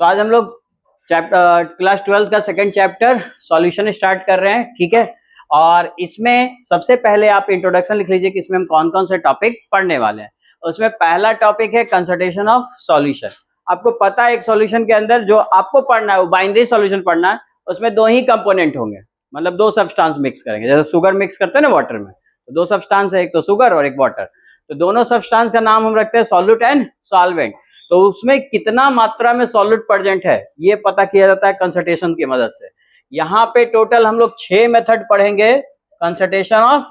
तो आज हम लोग क्लास 12 का सेकंड चैप्टर सॉल्यूशन स्टार्ट कर रहे हैं, ठीक है। और इसमें सबसे पहले आप इंट्रोडक्शन लिख लीजिए कि इसमें हम कौन कौन से टॉपिक पढ़ने वाले हैं। उसमें पहला टॉपिक है कंसंट्रेशन ऑफ सॉल्यूशन। आपको पता है एक सॉल्यूशन के अंदर जो आपको पढ़ना है वो बाइनरी सॉल्यूशन पढ़ना है। उसमें दो ही कंपोनेंट होंगे, मतलब दो सब्सटेंस मिक्स करेंगे, जैसे शुगर मिक्स करते हैं ना वाटर में, तो दो सब्सटेंस है, एक तो शुगर और एक वाटर। तो दोनों सब्सटेंस का नाम हम रखते हैं सॉल्यूट एंड सॉल्वेंट। तो उसमें कितना मात्रा में सॉल्यूट प्रेजेंट है ये पता किया जाता है कंसंट्रेशन की मदद से। यहाँ पे टोटल हम लोग 6 मेथड पढ़ेंगे कंसंट्रेशन ऑफ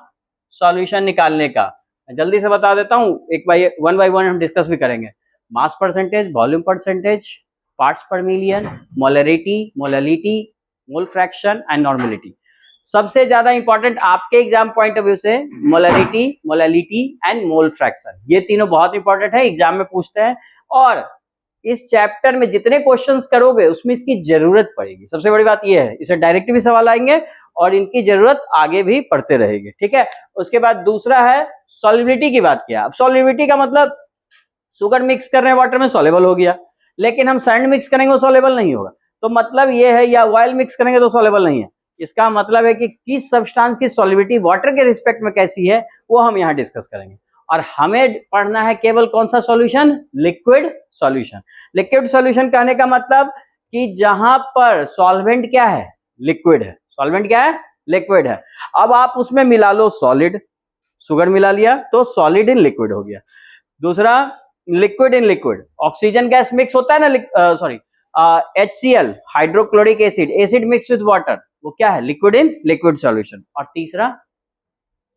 सॉल्यूशन निकालने का। जल्दी से बता देता हूँ, एक बाय वन हम डिस्कस भी करेंगे। Mass percentage, volume percentage, parts per million, molarity, molality, mole fraction and normality. सबसे ज्यादा इंपॉर्टेंट आपके एग्जाम पॉइंट ऑफ व्यू से molarity, molality and mole fraction, ये तीनों बहुत इंपॉर्टेंट है, एग्जाम में पूछते हैं। और इस चैप्टर में जितने क्वेश्चंस करोगे उसमें इसकी जरूरत पड़ेगी। सबसे बड़ी बात यह है, इसे डायरेक्ट भी सवाल आएंगे और इनकी जरूरत आगे भी पढ़ते रहेंगे, ठीक है। उसके बाद दूसरा है सॉल्युबिलिटी की बात किया। अब सॉल्युबिलिटी का मतलब शुगर मिक्स कर रहे हैं वाटर में, सॉल्युबल हो गया, लेकिन हम सैंड मिक्स करेंगे वो सॉल्युबल नहीं होगा। तो मतलब ये है, या ऑयल मिक्स करेंगे तो सॉल्युबल नहीं है। इसका मतलब है कि किस सब्सटेंस की सॉल्युबिलिटी वाटर के रिस्पेक्ट में कैसी है वो हम यहाँ डिस्कस करेंगे। और हमें पढ़ना है केवल कौन सा solution? Liquid solution. Liquid solution कहने का मतलब कि जहां पर सॉल्वेंट क्या है? लिक्विड है। सॉल्वेंट क्या है? लिक्विड है। अब आप उसमें मिला लो सॉलिड, शुगर मिला लिया तो सॉलिड इन लिक्विड हो गया। दूसरा liquid in liquid, oxygen gas mix होता है ना, sorry HCl hydrochloric acid, acid mix with water, वो क्या है? Liquid in liquid solution. और तीसरा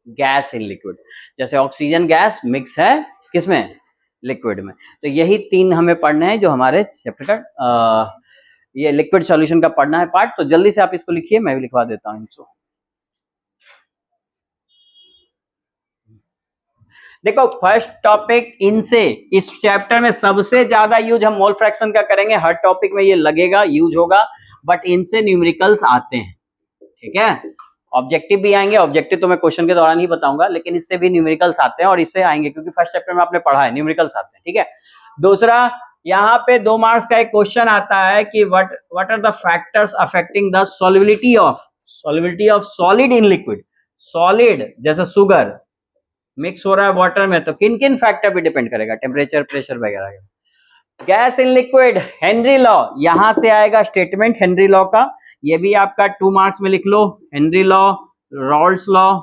गैस इन लिक्विड, जैसे ऑक्सीजन गैस मिक्स है किसमें? लिक्विड में। तो यही तीन हमें पढ़ने हैं जो हमारे चैप्टर का ये लिक्विड सॉल्यूशन का पढ़ना है पार्ट। तो जल्दी से आप इसको लिखिए, मैं भी लिखवा देता हूं इनको। देखो फर्स्ट टॉपिक इनसे, इस चैप्टर में सबसे ज्यादा यूज हम मोल फ्रैक्शन का करेंगे। हर टॉपिक में ये लगेगा, यूज होगा, बट इनसे न्यूमेरिकल्स आते हैं, ठीक है। ऑब्जेक्टिव भी आएंगे, ऑब्जेक्टिव तो मैं क्वेश्चन के दौरान ही बताऊंगा, लेकिन इससे भी न्यूमेरिकल्स आते हैं और इससे आएंगे क्योंकि फर्स्ट चैप्टर में आपने पढ़ा है न्यूमेरिकल्स आते हैं, ठीक है। दूसरा, यहाँ पे 2 मार्क्स का एक क्वेश्चन आता है कि what are the factors affecting the solubility of solid in liquid. Solid जैसे शुगर मिक्स हो रहा है वाटर में, तो किन किन फैक्टर पे डिपेंड करेगा? टेम्परेचर, प्रेशर वगैरह। Gas in liquid, Henry law, यहां से आएगा स्टेटमेंट हेनरी लॉ का, ये भी आपका 2 मार्क्स में लिख लो। हेनरी लॉ, रॉल्स लॉ,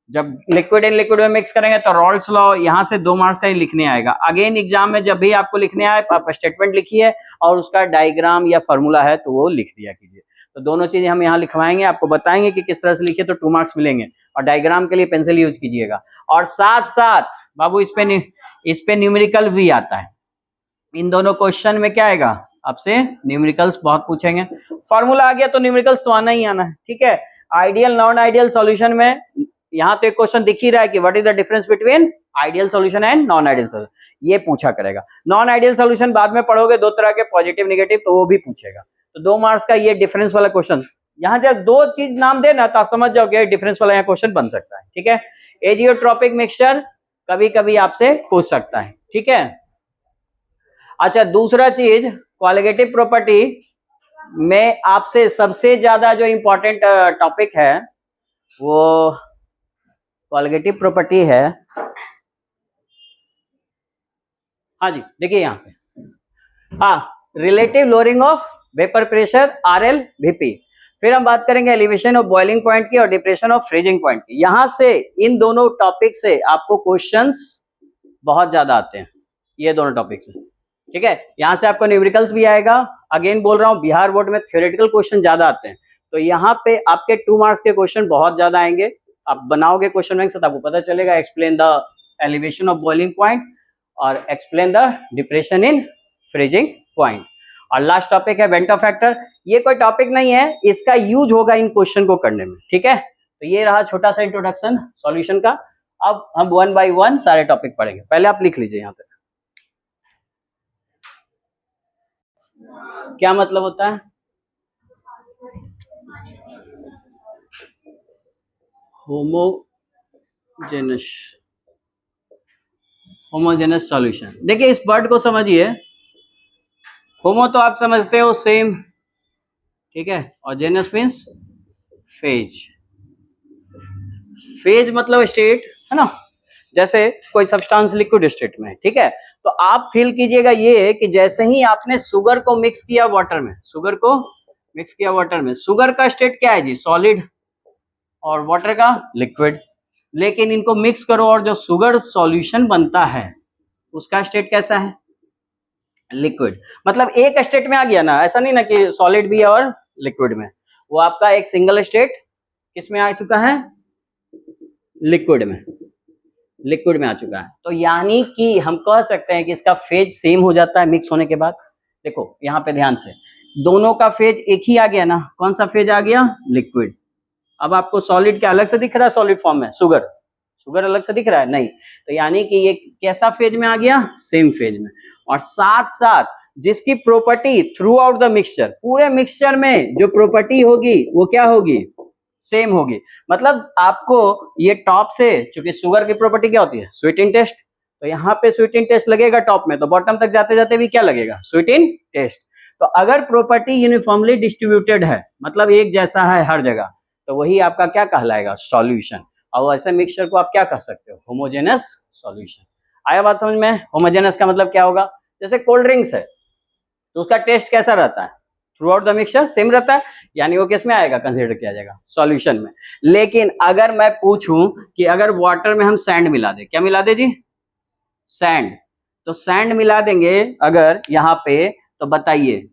जब लिक्विड इन लिक्विड में मिक्स करेंगे तो रॉल्स लॉ, यहां से 2 मार्क्स का ही लिखने आएगा। अगेन एग्जाम में जब भी आपको लिखने आए आप स्टेटमेंट लिखिए और उसका डायग्राम या फॉर्मूला है तो वो लिख दिया कीजिए। तो दोनों चीजें हम यहाँ लिखवाएंगे, आपको बताएंगे कि किस तरह से लिखिए, तो 2 मार्क्स मिलेंगे। और डायग्राम के लिए पेंसिल यूज कीजिएगा। और साथ साथ बाबू इस पे न्यूमेरिकल भी आता है। इन दोनों क्वेश्चन में क्या आएगा? आपसे न्यूमेरिकल्स बहुत पूछेंगे। फॉर्मूला आ गया तो न्यूमेरिकल्स तो आना ही आना है, ठीक है। आइडियल नॉन आइडियल सॉल्यूशन में यहाँ तो एक क्वेश्चन दिख ही रहा है कि what is the difference between ideal solution and non ideal solution, ये पूछा करेगा। नॉन आइडियल सॉल्यूशन बाद में पढ़ोगे, 2 तरह के, पॉजिटिव नेगेटिव, तो वो भी पूछेगा। तो 2 मार्क्स का ये डिफरेंस वाला क्वेश्चन, यहाँ जब 2 चीज नाम देना तो आप समझ जाओगे डिफरेंस वाला यहाँ क्वेश्चन बन सकता है, ठीक है। एजियोट्रोपिक मिक्सचर कभी कभी आपसे पूछ सकता है, ठीक है। अच्छा, दूसरा चीज क्वालिटेटिव प्रॉपर्टी में आपसे सबसे ज्यादा जो इंपॉर्टेंट टॉपिक है वो क्वालिटेटिव प्रॉपर्टी है। हाँ जी, देखिए यहाँ पे, हाँ, relative lowering of vapour pressure RL VP। फिर हम बात करेंगे एलिवेशन ऑफ बॉइलिंग पॉइंट की और डिप्रेशन ऑफ फ्रीजिंग पॉइंट की। यहां से इन दोनों टॉपिक से आपको क्वेश्चंस बहुत ज्यादा आते हैं, ये दोनों टॉपिक से, ठीक है। यहां से आपको न्यूमेरिकल्स भी आएगा। अगेन बोल रहा हूं, बिहार बोर्ड में थ्योरेटिकल क्वेश्चन ज्यादा आते हैं, तो यहाँ पे आपके 2 मार्क्स के क्वेश्चन बहुत ज्यादा आएंगे। आप बनाओगे क्वेश्चन बैंक से तो आपको पता चलेगा। Explain the elevation of boiling point और explain the depression in freezing point. और लास्ट टॉपिक है वेंटो फैक्टर। ये कोई टॉपिक नहीं है, इसका यूज होगा इन क्वेश्चन को करने में, ठीक है। तो ये रहा छोटा सा इंट्रोडक्शन सॉल्यूशन का। अब हम 1 बाय 1 सारे टॉपिक पढ़ेंगे। पहले आप लिख लीजिए यहाँ तक, क्या मतलब होता है होमोजेनस, होमोजेनस सॉल्यूशन। देखिए इस वर्ड को समझिए, होमो तो आप समझते हो सेम, ठीक है, और जेनस मीन्स फेज। फेज मतलब स्टेट, है ना, जैसे कोई सब्सटेंस लिक्विड स्टेट में है, ठीक है, तो आप फील कीजिएगा ये कि जैसे ही आपने शुगर को मिक्स किया वाटर में, शुगर को मिक्स किया वाटर में, शुगर का स्टेट क्या है जी, सॉलिड, और वाटर का लिक्विड। लेकिन इनको मिक्स करो और जो शुगर सॉल्यूशन बनता है उसका स्टेट कैसा है, लिक्विड। मतलब एक स्टेट में आ गया ना, ऐसा नहीं ना कि सॉलिड भी है और लिक्विड में, वो आपका एक सिंगल स्टेट किस में आ चुका है, लिक्विड में, लिक्विड में आ चुका है। तो यानी कि हम कह सकते हैं कि इसका फेज सेम हो जाता है मिक्स होने के बाद। देखो यहाँ पे ध्यान से, दोनों का फेज एक ही आ गया ना, कौन सा फेज आ गया, लिक्विड। अब आपको सॉलिड क्या अलग से दिख रहा है, सॉलिड फॉर्म में शुगर, शुगर अलग से दिख रहा है, नहीं, तो यानी कि ये कैसा फेज में आ गया, सेम फेज में। और साथ साथ जिसकी property through out the mixture, पूरे मिक्सचर में जो प्रॉपर्टी होगी वो क्या होगी, सेम होगी। मतलब आपको ये टॉप से, क्योंकि शुगर की प्रॉपर्टी क्या होती है, स्वीटिंग टेस्ट, तो यहाँ पे स्वीटिंग टेस्ट लगेगा टॉप में, तो बॉटम तक जाते जाते भी क्या लगेगा, स्वीटिंग टेस्ट। तो अगर प्रॉपर्टी यूनिफॉर्मली डिस्ट्रीब्यूटेड है, मतलब एक जैसा है हर जगह, तो वही आपका क्या कहलाएगा, सॉल्यूशन। और ऐसे मिक्सचर को आप क्या कह सकते हो, होमोजेनस सॉल्यूशन। आया बात समझ में, होमोजेनस का मतलब क्या होगा, जैसे कोल्ड ड्रिंक्स है तो उसका टेस्ट कैसा रहता है, through out the mixture same रहता है, यानी वो किस में आएगा, कंसीडर किया जाएगा सॉल्यूशन में। लेकिन अगर मैं पूछूं कि अगर वाटर में हम सैंड मिला दे, क्या मिला दे जी, सैंड, तो सैंड मिला देंगे अगर यहाँ पे, तो बताइए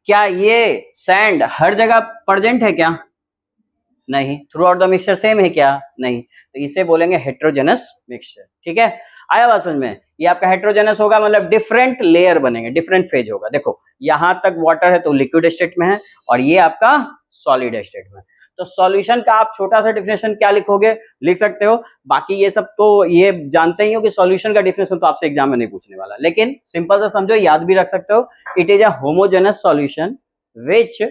क्या ये सैंड हर जगह प्रेजेंट है क्या, नहीं। Through out the mixture same है क्या, नहीं, तो इसे बोलेंगे हेट्रोजेनस मिक्सचर, ठीक है। आया बात समझ में, ये आपका हेट्रोजेनस होगा, मतलब डिफरेंट लेयर बनेंगे, डिफरेंट फेज होगा। देखो यहां तक वाटर है तो लिक्विड स्टेट में है, और ये आपका सॉलिड स्टेट में। तो सॉल्यूशन का आप छोटा सा डिफिनेशन क्या लिखोगे, लिख सकते हो, बाकी ये सब तो ये जानते ही हो कि सॉल्यूशन का डिफिनेशन तो आपसे एग्जाम में नहीं पूछने वाला, लेकिन सिंपल सा समझो, याद भी रख सकते हो, it is a homogeneous solution which,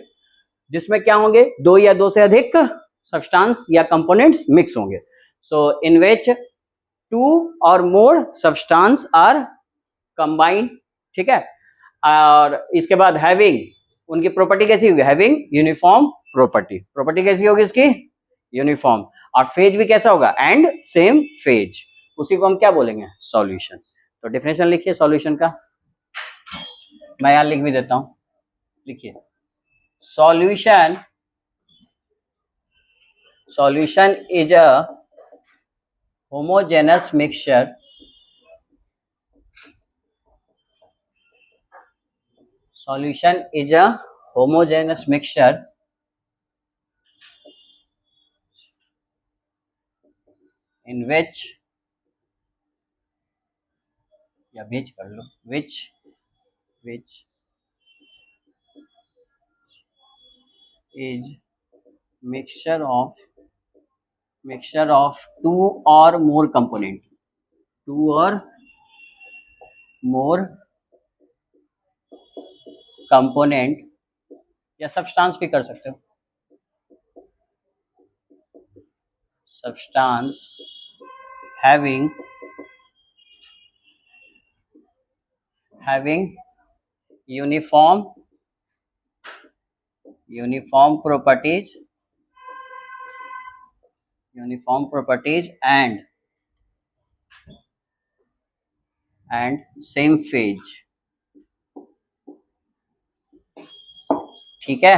जिसमें क्या होंगे, दो या दो से अधिक सब्सटेंस या कंपोनेंट्स मिक्स होंगे। सो इन विच टू और मोर सब्सटेंस आर कंबाइंड, ठीक है। और इसके बाद हैविंग, उनकी प्रॉपर्टी कैसी होगी, हैविंग यूनिफॉर्म प्रॉपर्टी, प्रॉपर्टी कैसी होगी इसकी, यूनिफॉर्म, और फेज भी कैसा होगा, एंड सेम फेज, उसी को हम क्या बोलेंगे, सॉल्यूशन। तो डेफिनेशन लिखिए सॉल्यूशन का, मैं यहां लिख भी देता हूं, लिखिए solution, solution is a homogeneous mixture, solution is a homogeneous mixture in which, या which कर लो, which is mixture of two or more component, two or more component, या सब्सटेंस भी कर सकते हो, substance having uniform properties and same phase, ठीक है।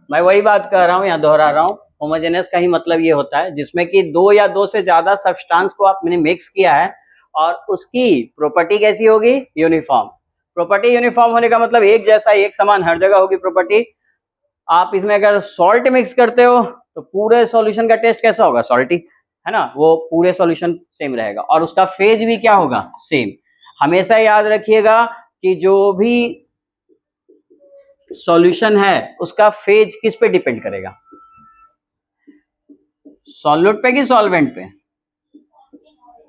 मैं वही बात कर रहा हूं, यहाँ दोहरा रहा हूं, होमोजेनस का ही मतलब ये होता है जिसमें कि दो या दो से ज्यादा सब्सटेंस को आपने मिक्स किया है और उसकी प्रॉपर्टी कैसी होगी, यूनिफॉर्म। प्रॉपर्टी यूनिफॉर्म होने का मतलब एक जैसा, एक समान हर जगह होगी प्रॉपर्टी। आप इसमें अगर सॉल्ट मिक्स करते हो तो पूरे सॉल्यूशन का टेस्ट कैसा होगा, सॉल्टी, है ना, वो पूरे सॉल्यूशन सेम रहेगा, और उसका फेज भी क्या होगा, सेम। हमेशा याद रखिएगा कि जो भी सॉल्यूशन है उसका फेज किस पे डिपेंड करेगा, सॉल्यूट पे कि सॉल्वेंट पे,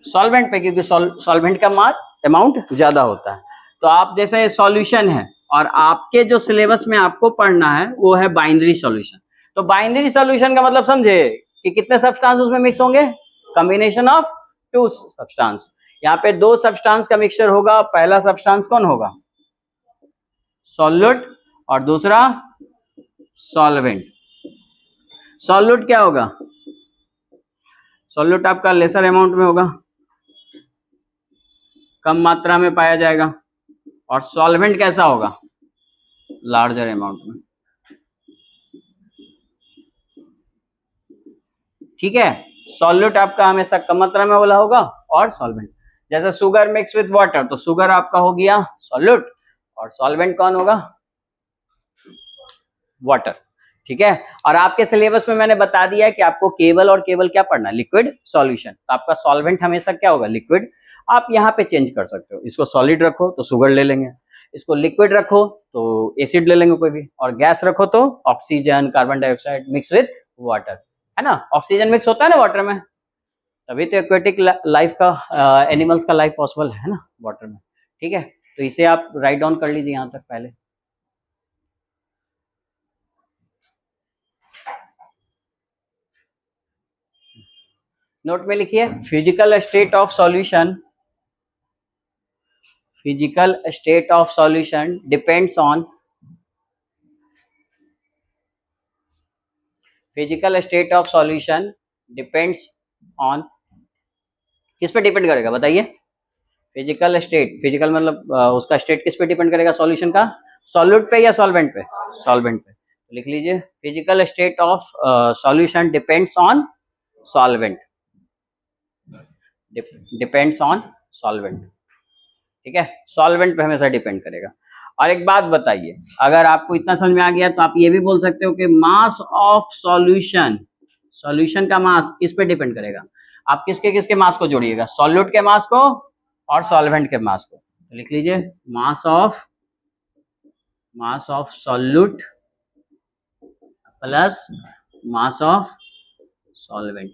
सॉल्वेंट पे, क्योंकि सॉल्वेंट का मास अमाउंट ज्यादा होता है। तो आप जैसे सॉल्यूशन है और आपके जो सिलेबस में आपको पढ़ना है वो है बाइनरी सॉल्यूशन। तो बाइनरी सॉल्यूशन का मतलब समझे कि कितने सब्सटेंस उसमें मिक्स होंगे, कॉम्बिनेशन ऑफ टू सब्सटेंस। यहाँ पे दो सब्सटेंस का मिक्सचर होगा, पहला सब्सटेंस कौन होगा, सॉल्यूट और दूसरा सॉल्वेंट। सॉल्यूट क्या होगा? सॉल्यूट आपका लेसर अमाउंट में होगा, कम मात्रा में पाया जाएगा। और सॉल्वेंट कैसा होगा? लार्जर अमाउंट में। ठीक है, सॉल्यूट आपका हमेशा कम मात्रा में वाला होगा और सॉल्वेंट, जैसे शुगर मिक्स विथ वाटर, तो शुगर आपका हो गया सॉल्यूट और सॉल्वेंट कौन होगा? वाटर। ठीक है, और आपके सिलेबस में मैंने बता दिया है कि आपको केवल और केवल क्या पढ़ना है? Liquid solution. तो आपका सॉल्वेंट हमेशा क्या होगा? लिक्विड। आप यहाँ पे चेंज कर सकते हो, इसको सॉलिड रखो तो शुगर ले लेंगे, इसको लिक्विड रखो तो एसिड ले लेंगे कोई भी, और गैस रखो तो oxygen, carbon dioxide mix with water, है ना। ऑक्सीजन मिक्स होता है ना वाटर में, तभी तो एक्वेटिक लाइफ का, एनिमल्स का लाइफ पॉसिबल है ना वाटर में। ठीक है, तो इसे आप राइट डाउन कर लीजिए यहाँ तक पहले। नोट में लिखिए, physical state of solution, physical state of solution depends on, physical state of solution depends on, किस पे डिपेंड करेगा बताइए? फिजिकल स्टेट, फिजिकल मतलब उसका स्टेट किस पे डिपेंड करेगा? सॉल्यूशन का, सॉल्यूट पे या सॉल्वेंट पे? सॉल्वेंट पे। तो लिख लीजिए, physical state of solution depends on solvent, depends on solvent. ठीक है, सॉल्वेंट पे हमेशा डिपेंड करेगा। और एक बात बताइए, अगर आपको इतना समझ में आ गया तो आप ये भी बोल सकते हो कि मास ऑफ सॉल्यूशन, सॉल्यूशन का मास किस पे डिपेंड करेगा? आप किसके किसके मास को जोड़िएगा? सॉल्यूट के मास को और सॉल्वेंट के मास को। तो लिख लीजिए, मास of solute plus mass of solvent,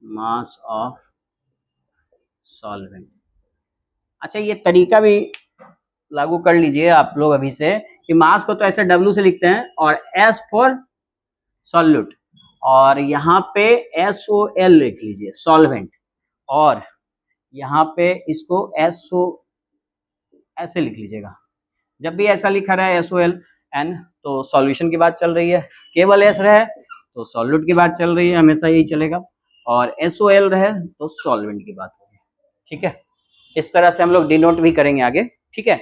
mass of solvent. अच्छा, ये तरीका भी लागू कर लीजिए आप लोग अभी से, कि मास को तो ऐसे W से लिखते हैं और S फॉर सॉल्यूट, और यहाँ पे SOL लिख लीजिए सॉल्वेंट, और यहाँ पे इसको SO ऐसे लिख लीजिएगा। जब भी ऐसा लिखा रहा है SOLN तो सॉल्यूशन की बात चल रही है, केवल S रहे तो सॉल्यूट की बात चल रही है, हमेशा यही चलेगा, और SOL रहे तो सॉल्वेंट की बात होगी। ठीक है, इस तरह से हम लोग डिनोट भी करेंगे आगे। ठीक है,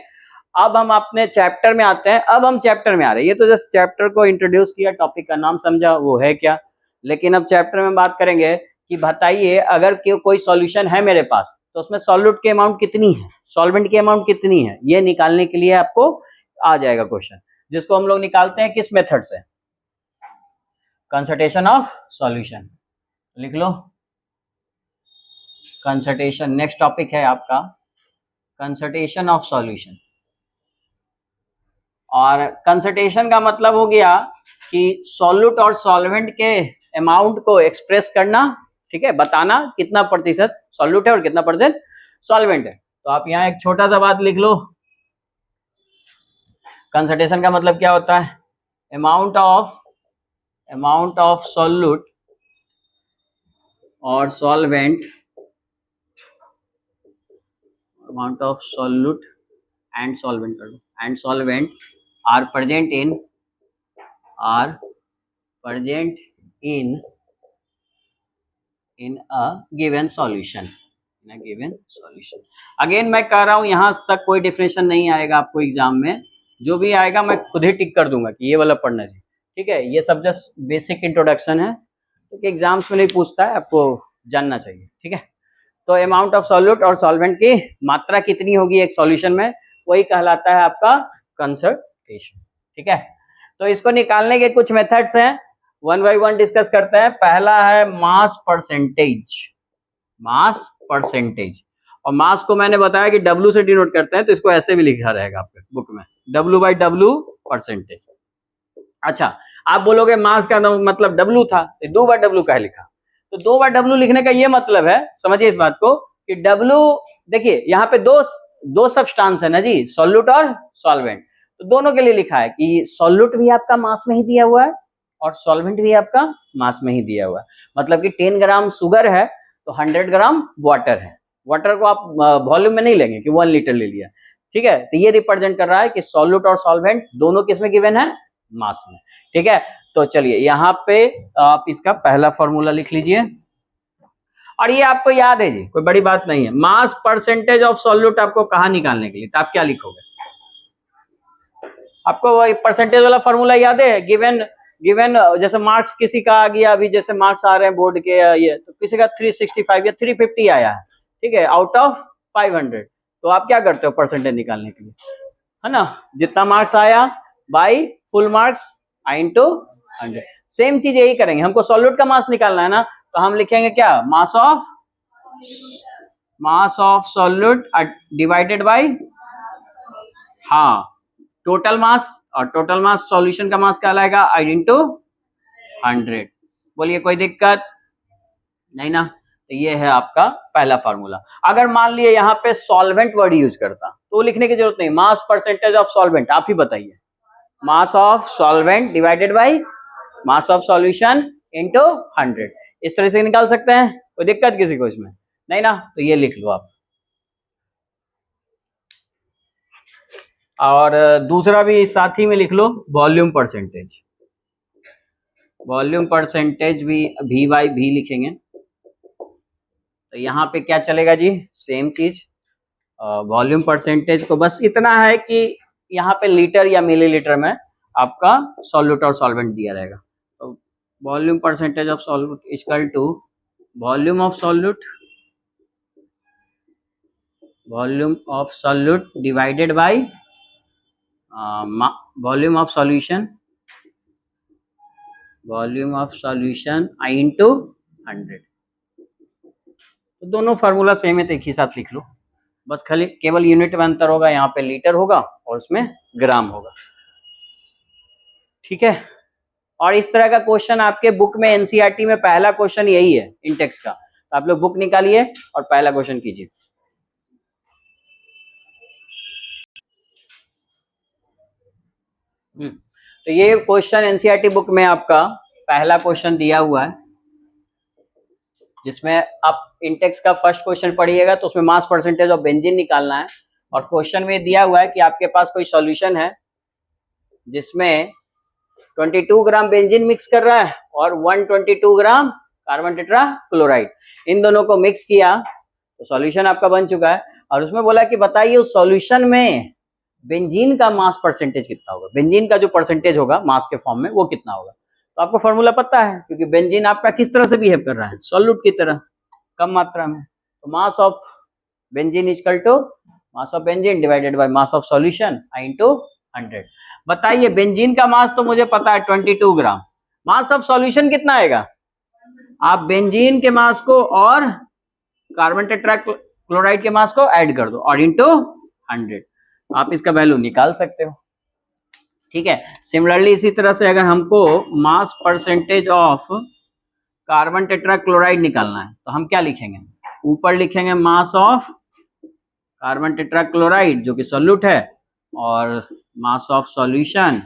अब हम अपने चैप्टर में आते हैं। अब हम चैप्टर में आ रहे हैं, ये तो जस्ट चैप्टर को इंट्रोड्यूस किया, टॉपिक का नाम समझा, वो है क्या, लेकिन अब चैप्टर में बात करेंगे कि बताइए अगर कोई सॉल्यूशन है मेरे पास तो उसमें सॉल्यूट की अमाउंट कितनी है, सॉल्वेंट की अमाउंट कितनी है, ये निकालने के लिए आपको आ जाएगा क्वेश्चन, जिसको हम लोग निकालते हैं किस मेथड से? Concentration of solution. लिख लो कंसंट्रेशन, नेक्स्ट टॉपिक है आपका कंसंट्रेशन ऑफ सॉल्यूशन। और कंसंट्रेशन का मतलब हो गया कि सॉल्यूट और सॉल्वेंट के अमाउंट को एक्सप्रेस करना, ठीक है, बताना कितना प्रतिशत सॉल्यूट है और कितना प्रतिशत सॉल्वेंट है। तो आप यहाँ एक छोटा सा बात लिख लो, कंसंट्रेशन का मतलब क्या होता है? अमाउंट ऑफ सॉल्यूट और solvent, amount of solute and solvent कर दो, and solvent are present in a given solution, again मैं कह रहा हूं यहां तक कोई डिफिनेशन नहीं आएगा आपको एग्जाम में, जो भी आएगा मैं खुद ही टिक कर दूंगा कि ये वाला पढ़ना चाहिए। ठीक है, ये सब जस्ट बेसिक इंट्रोडक्शन है, क्योंकि एग्जाम्स में नहीं पूछता है, आपको जानना चाहिए। ठीक है, तो अमाउंट ऑफ सॉल्यूट और सॉल्वेंट की मात्रा कितनी होगी एक सॉल्यूशन में, वही कहलाता है आपका कंसंट्रेशन। ठीक है, तो इसको निकालने के कुछ मेथड्स हैं, वन बाय वन डिस्कस करते हैं। पहला है मास परसेंटेज, मास परसेंटेज, और मास को मैंने बताया कि W से डिनोट करते हैं, तो इसको ऐसे भी लिखा रहेगा आपके बुक में, W/W परसेंटेज। अच्छा, आप बोलोगे मास का मतलब W था, तो 2/W का लिखा, तो 2/W लिखने का ये मतलब है, समझिए इस बात को, कि W, देखिए यहाँ पे दो सब्सटेंस है ना जी, सॉल्यूट और सॉल्वेंट, तो दोनों के लिए लिखा है कि सॉल्यूट भी आपका मास में ही दिया हुआ है और सॉल्वेंट भी आपका मास में ही दिया हुआ है। मतलब कि 10 ग्राम शुगर है तो 100 ग्राम वाटर है, वाटर को आप वॉल्यूम में नहीं लेंगे कि 1 लीटर ले लिया, ठीक है। तो ये रिप्रेजेंट कर रहा है कि सॉल्यूट और सॉल्वेंट दोनों किसमें गिवन है, मास में, ठीक है। तो चलिए यहाँ पे आप इसका पहला फॉर्मूला लिख लीजिए, और ये आपको याद है जी, कोई बड़ी बात नहीं है। मास परसेंटेज ऑफ सॉल्यूट आपको कहाँ निकालने के लिए, तो आप क्या लिखोगे, आपको वो परसेंटेज वाला फॉर्मूला याद है, गिवन गिवन जैसे मार्क्स किसी का आ गया, अभी जैसे मार्क्स आ रहे हैं बोर्ड के ये, तो किसी का 365 या 350 आया है, ठीक है, आउट ऑफ 500, तो आप क्या करते हो परसेंटेज निकालने के लिए, है ना, जितना मार्क्स आया by full marks into 100। Same चीज यही करेंगे, हमको सॉल्यूट का मास निकालना है ना, तो हम लिखेंगे क्या, मास ऑफ सॉल्यूट डिवाइडेड बाई, हाँ, टोटल मास, और टोटल मास सॉल्यूशन का मास कहलाएगा इंटू 100। बोलिए कोई दिक्कत नहीं ना। तो ये है आपका पहला फार्मूला। अगर मान लिए यहाँ पे सॉल्वेंट वर्ड यूज करता तो लिखने की जरूरत नहीं, मास परसेंटेज ऑफ सॉल्वेंट आप ही बताइए, mass of solvent divided by mass of solution into 100, इस तरह से निकाल सकते हैं, कोई दिक्कत किसी को इसमें नहीं ना। तो ये लिख लो आप। और दूसरा भी साथ ही में लिख लो, वॉल्यूम परसेंटेज, वॉल्यूम परसेंटेज भी V बाई V लिखेंगे। तो यहाँ पे क्या चलेगा जी, सेम चीज, वॉल्यूम परसेंटेज को बस इतना है कि यहाँ पे लीटर या मिलीलीटर में आपका सॉल्यूट और सॉल्वेंट दिया रहेगा। तो volume percentage of solute equal to volume of solute divided by volume of solution into 100। तो दोनों फार्मूला सेम है, तो एक ही साथ लिख लो, बस खाली केवल यूनिट में अंतर होगा, यहाँ पे लीटर होगा और उसमें ग्राम होगा, ठीक है। और इस तरह का क्वेश्चन आपके बुक में एनसीईआरटी में पहला क्वेश्चन यही है इंटेक्स का, तो आप लोग बुक निकालिए और पहला क्वेश्चन कीजिए। तो ये क्वेश्चन एनसीईआरटी बुक में आपका पहला क्वेश्चन दिया हुआ है, जिसमें आप इंटेक्स का फर्स्ट क्वेश्चन पढ़िएगा तो उसमें मास परसेंटेज ऑफ बेंजीन निकालना है, और क्वेश्चन में दिया हुआ है कि आपके पास कोई सॉल्यूशन है जिसमें 22 ग्राम बेंजीन मिक्स कर रहा है और 122 ग्राम कार्बन टेट्रा क्लोराइड, इन दोनों को मिक्स किया तो सॉल्यूशन आपका बन चुका है। और उसमें बोला कि बताइए उस सॉल्यूशन में बेंजीन का मास परसेंटेज कितना होगा, बेंजीन का जो परसेंटेज होगा मास के फॉर्म में वो कितना होगा। तो आपको फॉर्मूला पता है, क्योंकि बेंजीन आपका किस तरह से बिहेव कर रहा है, सॉल्यूट की तरह, कम मात्रा में। तो mass of benzene equal to mass of benzene divided by mass of solution into 100। बताइए बेंजीन का मास तो मुझे पता है 22 ग्राम, मास ऑफ सॉल्यूशन कितना आएगा, आप बेंजीन के मास को और कार्बन टेट्रा क्लोराइड के मास को ऐड कर दो और इंटू 100, आप इसका वैल्यू निकाल सकते हो, ठीक है। सिमिलरली इसी तरह से अगर हमको mass percentage of carbon tetra chloride निकालना है तो हम क्या लिखेंगे, ऊपर लिखेंगे mass of carbon tetra chloride जो कि सॉल्यूट है, और मास ऑफ सॉल्यूशन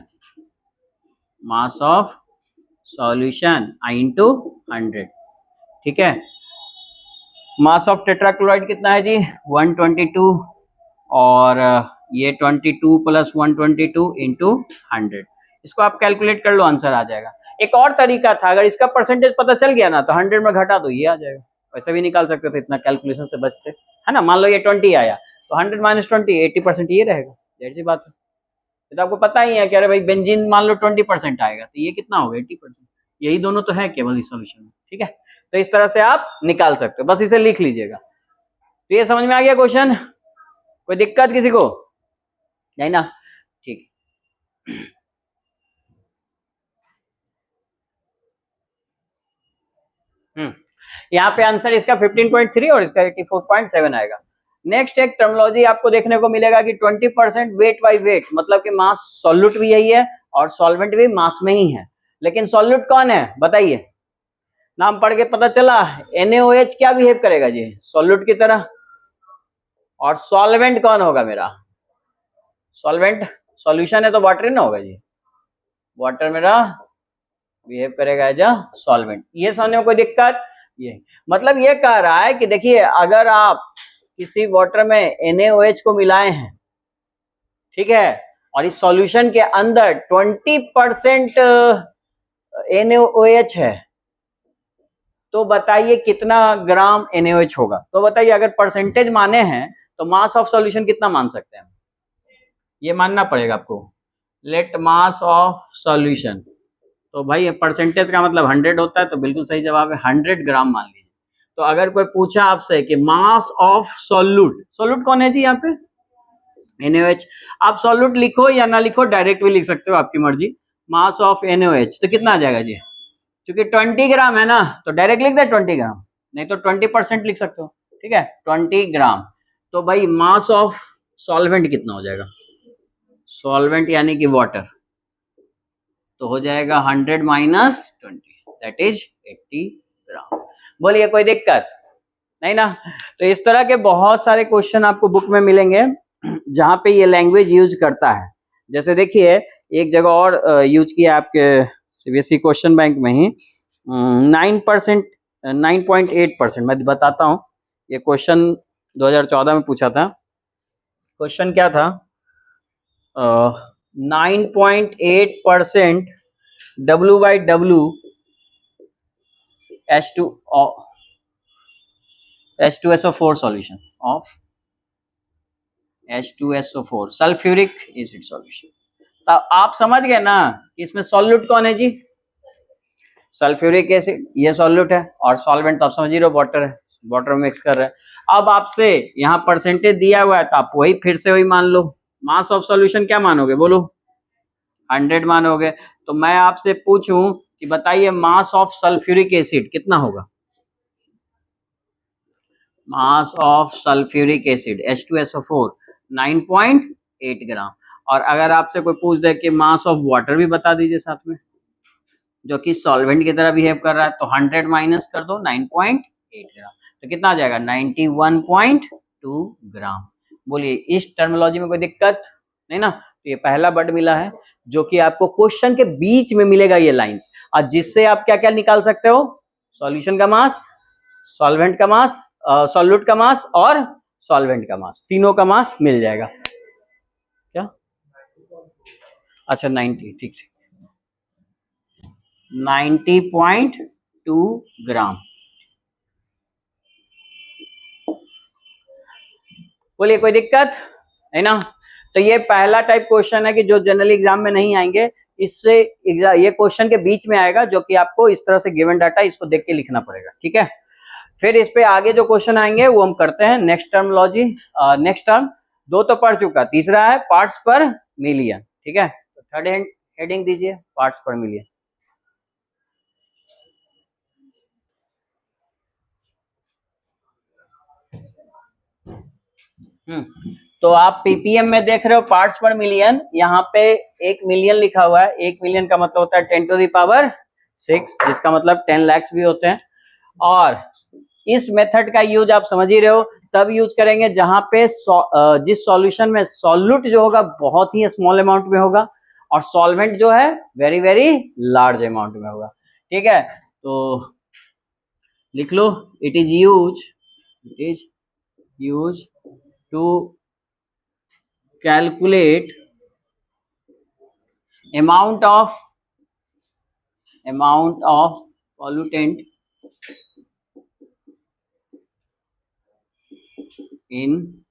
इंटू 100, ठीक है। मास ऑफ टेट्रा क्लोराइड कितना है जी, 122, और ये 22 प्लस 122 इंटू 100, इसको आप कैलकुलेट कर लो, आंसर आ जाएगा। एक और तरीका था, अगर इसका परसेंटेज पता चल गया ना तो 100 में घटा दो ये आ जाएगा, वैसे भी निकाल सकते थे, इतना कैलकुलेशन से बचते, है ना। मान लो ये 20 आया तो 100 माइनस 20 80% ये रहेगा, जाहिर सी बात है। तो आपको पता ही है कि अरे भाई बेंजीन मान लो 20% आएगा तो ये कितना होगा 80%, यही दोनों तो है केवल इस सॉल्यूशन में, ठीक है। तो इस तरह से आप निकाल सकते हो, बस इसे लिख लीजिएगा। तो ये समझ में आ गया क्वेश्चन, कोई दिक्कत किसी को नहीं ना, ठीक। यहाँ पे आंसर इसका 15.3 और इसका 84.7 आएगा। नेक्स्ट एक टर्मिनोलॉजी आपको देखने को मिलेगा कि 20% वेट बाई वेट, मतलब कि मास सॉल्यूट भी यही है और सॉल्वेंट भी मास में ही है, लेकिन सॉल्यूट कौन है बताइए, नाम पढ़ के पता चला, NaOH क्या बिहेव करेगा जी, सॉल्यूट की तरह। और सॉल्वेंट कौन होगा मेरा, सॉल्वेंट सॉल्यूशन है तो वाटर ही ना होगा जी, वाटर मेरा बिहेव करेगा एज अ सॉल्वेंट। ये समझने में कोई दिक्कत, ये मतलब ये कह रहा है कि देखिए अगर आप किसी वाटर में NaOH को मिलाए हैं, ठीक है, और इस सॉल्यूशन के अंदर 20% NaOH है, तो बताइए कितना ग्राम NaOH होगा। तो बताइए अगर परसेंटेज माने हैं तो मास ऑफ सॉल्यूशन कितना मान सकते हैं, ये मानना पड़ेगा आपको। लेट मास ऑफ सॉल्यूशन, तो भाई परसेंटेज का मतलब 100 होता है, तो बिल्कुल सही जवाब है 100 ग्राम मान लीजिए। तो अगर कोई पूछा आपसे कि मास ऑफ सॉल्यूट, सॉल्यूट कौन है जी यहाँ पे, NaOH, आप सॉल्यूट लिखो या ना लिखो, डायरेक्ट भी लिख सकते हो, आपकी मर्जी। मास ऑफ NaOH तो कितना आ जाएगा जी, क्योंकि 20 ग्राम है ना, तो डायरेक्ट लिख दे 20 ग्राम, नहीं तो 20% लिख सकते हो, ठीक है, 20 ग्राम। तो भाई मास ऑफ सॉल्वेंट कितना हो जाएगा, सॉल्वेंट यानी कि वाटर, तो हो जाएगा 100 माइनस 20, दैट इज 80 ग्राम। बोलिए कोई दिक्कत नहीं ना। तो इस तरह के बहुत सारे क्वेश्चन आपको बुक में मिलेंगे जहां पे ये लैंग्वेज यूज करता है। जैसे देखिए एक जगह और यूज किया आपके सीबीएसई क्वेश्चन बैंक में ही 9%, 9.8%, मैं बताता हूँ। ये क्वेश्चन 2014 में पूछा था। क्वेश्चन क्या था, 9.8% W/W H2SO4 solution of H2SO4 sulphuric acid solution. तो आप समझ गए ना कि इसमें सॉल्यूट कौन है जी, सल्फ्यूरिक एसिड, ये सॉल्यूट है, और सॉल्वेंट तो आप समझ ही रहे हो वाटर है, वाटर मिक्स कर रहे हैं। अब आपसे यहाँ परसेंटेज दिया हुआ है तो आप वही फिर से वही मान लो। मास ऑफ सॉल्यूशन क्या मानोगे, बोलो 100 मानोगे। तो मैं आपसे पूछूं कि बताइए मास ऑफ सल्फ्यूरिक एसिड कितना होगा, mass of sulphuric acid H2SO4 9.8 ग्राम। और अगर आपसे कोई पूछ दे कि मास ऑफ वाटर भी बता दीजिए साथ में, जो कि सॉल्वेंट की तरह बिहेव कर रहा है, तो 100 माइनस कर दो 9.8 ग्राम, तो कितना आ जाएगा 91.2 ग्राम। बोलिए इस टर्मिनोलॉजी में कोई दिक्कत नहीं ना। तो ये पहला वर्ड मिला है जो कि आपको क्वेश्चन के बीच में मिलेगा, ये लाइंस, और जिससे आप क्या क्या निकाल सकते हो, सॉल्यूशन का मास, सॉल्वेंट का मास, सॉल्यूट का मास और सॉल्वेंट का मास, तीनों का मास मिल जाएगा। क्या, अच्छा 90, ठीक ठीक, 90.2 ग्राम। बोलिए कोई दिक्कत है ना। तो ये पहला टाइप क्वेश्चन है कि जो जनरली एग्जाम में नहीं आएंगे, इससे ये क्वेश्चन के बीच में आएगा, जो कि आपको इस तरह से गिवन डाटा इसको देख के लिखना पड़ेगा, ठीक है। फिर इस पे आगे जो क्वेश्चन आएंगे वो हम करते हैं नेक्स्ट टर्मिनोलॉजी। नेक्स्ट टर्म दो तो पढ़ चुका, तीसरा है पार्ट्स पर मिलियन, ठीक है। तो थर्ड हेडिंग दीजिए पार्ट्स पर मिलियन। तो आप पीपीएम में देख रहे हो पार्ट्स पर मिलियन, यहाँ पे 1 मिलियन लिखा हुआ है। 1 मिलियन का मतलब होता है 10⁶, जिसका मतलब 10 लाख भी होते हैं। और इस मेथड का यूज आप समझ ही रहे हो, तब यूज करेंगे जहां पे जिस सॉल्यूशन में सॉल्यूट जो होगा बहुत ही स्मॉल अमाउंट में होगा, और सॉल्वेंट जो है वेरी वेरी लार्ज अमाउंट में होगा, ठीक है। तो लिख लो, it is use to calculate amount of pollutant in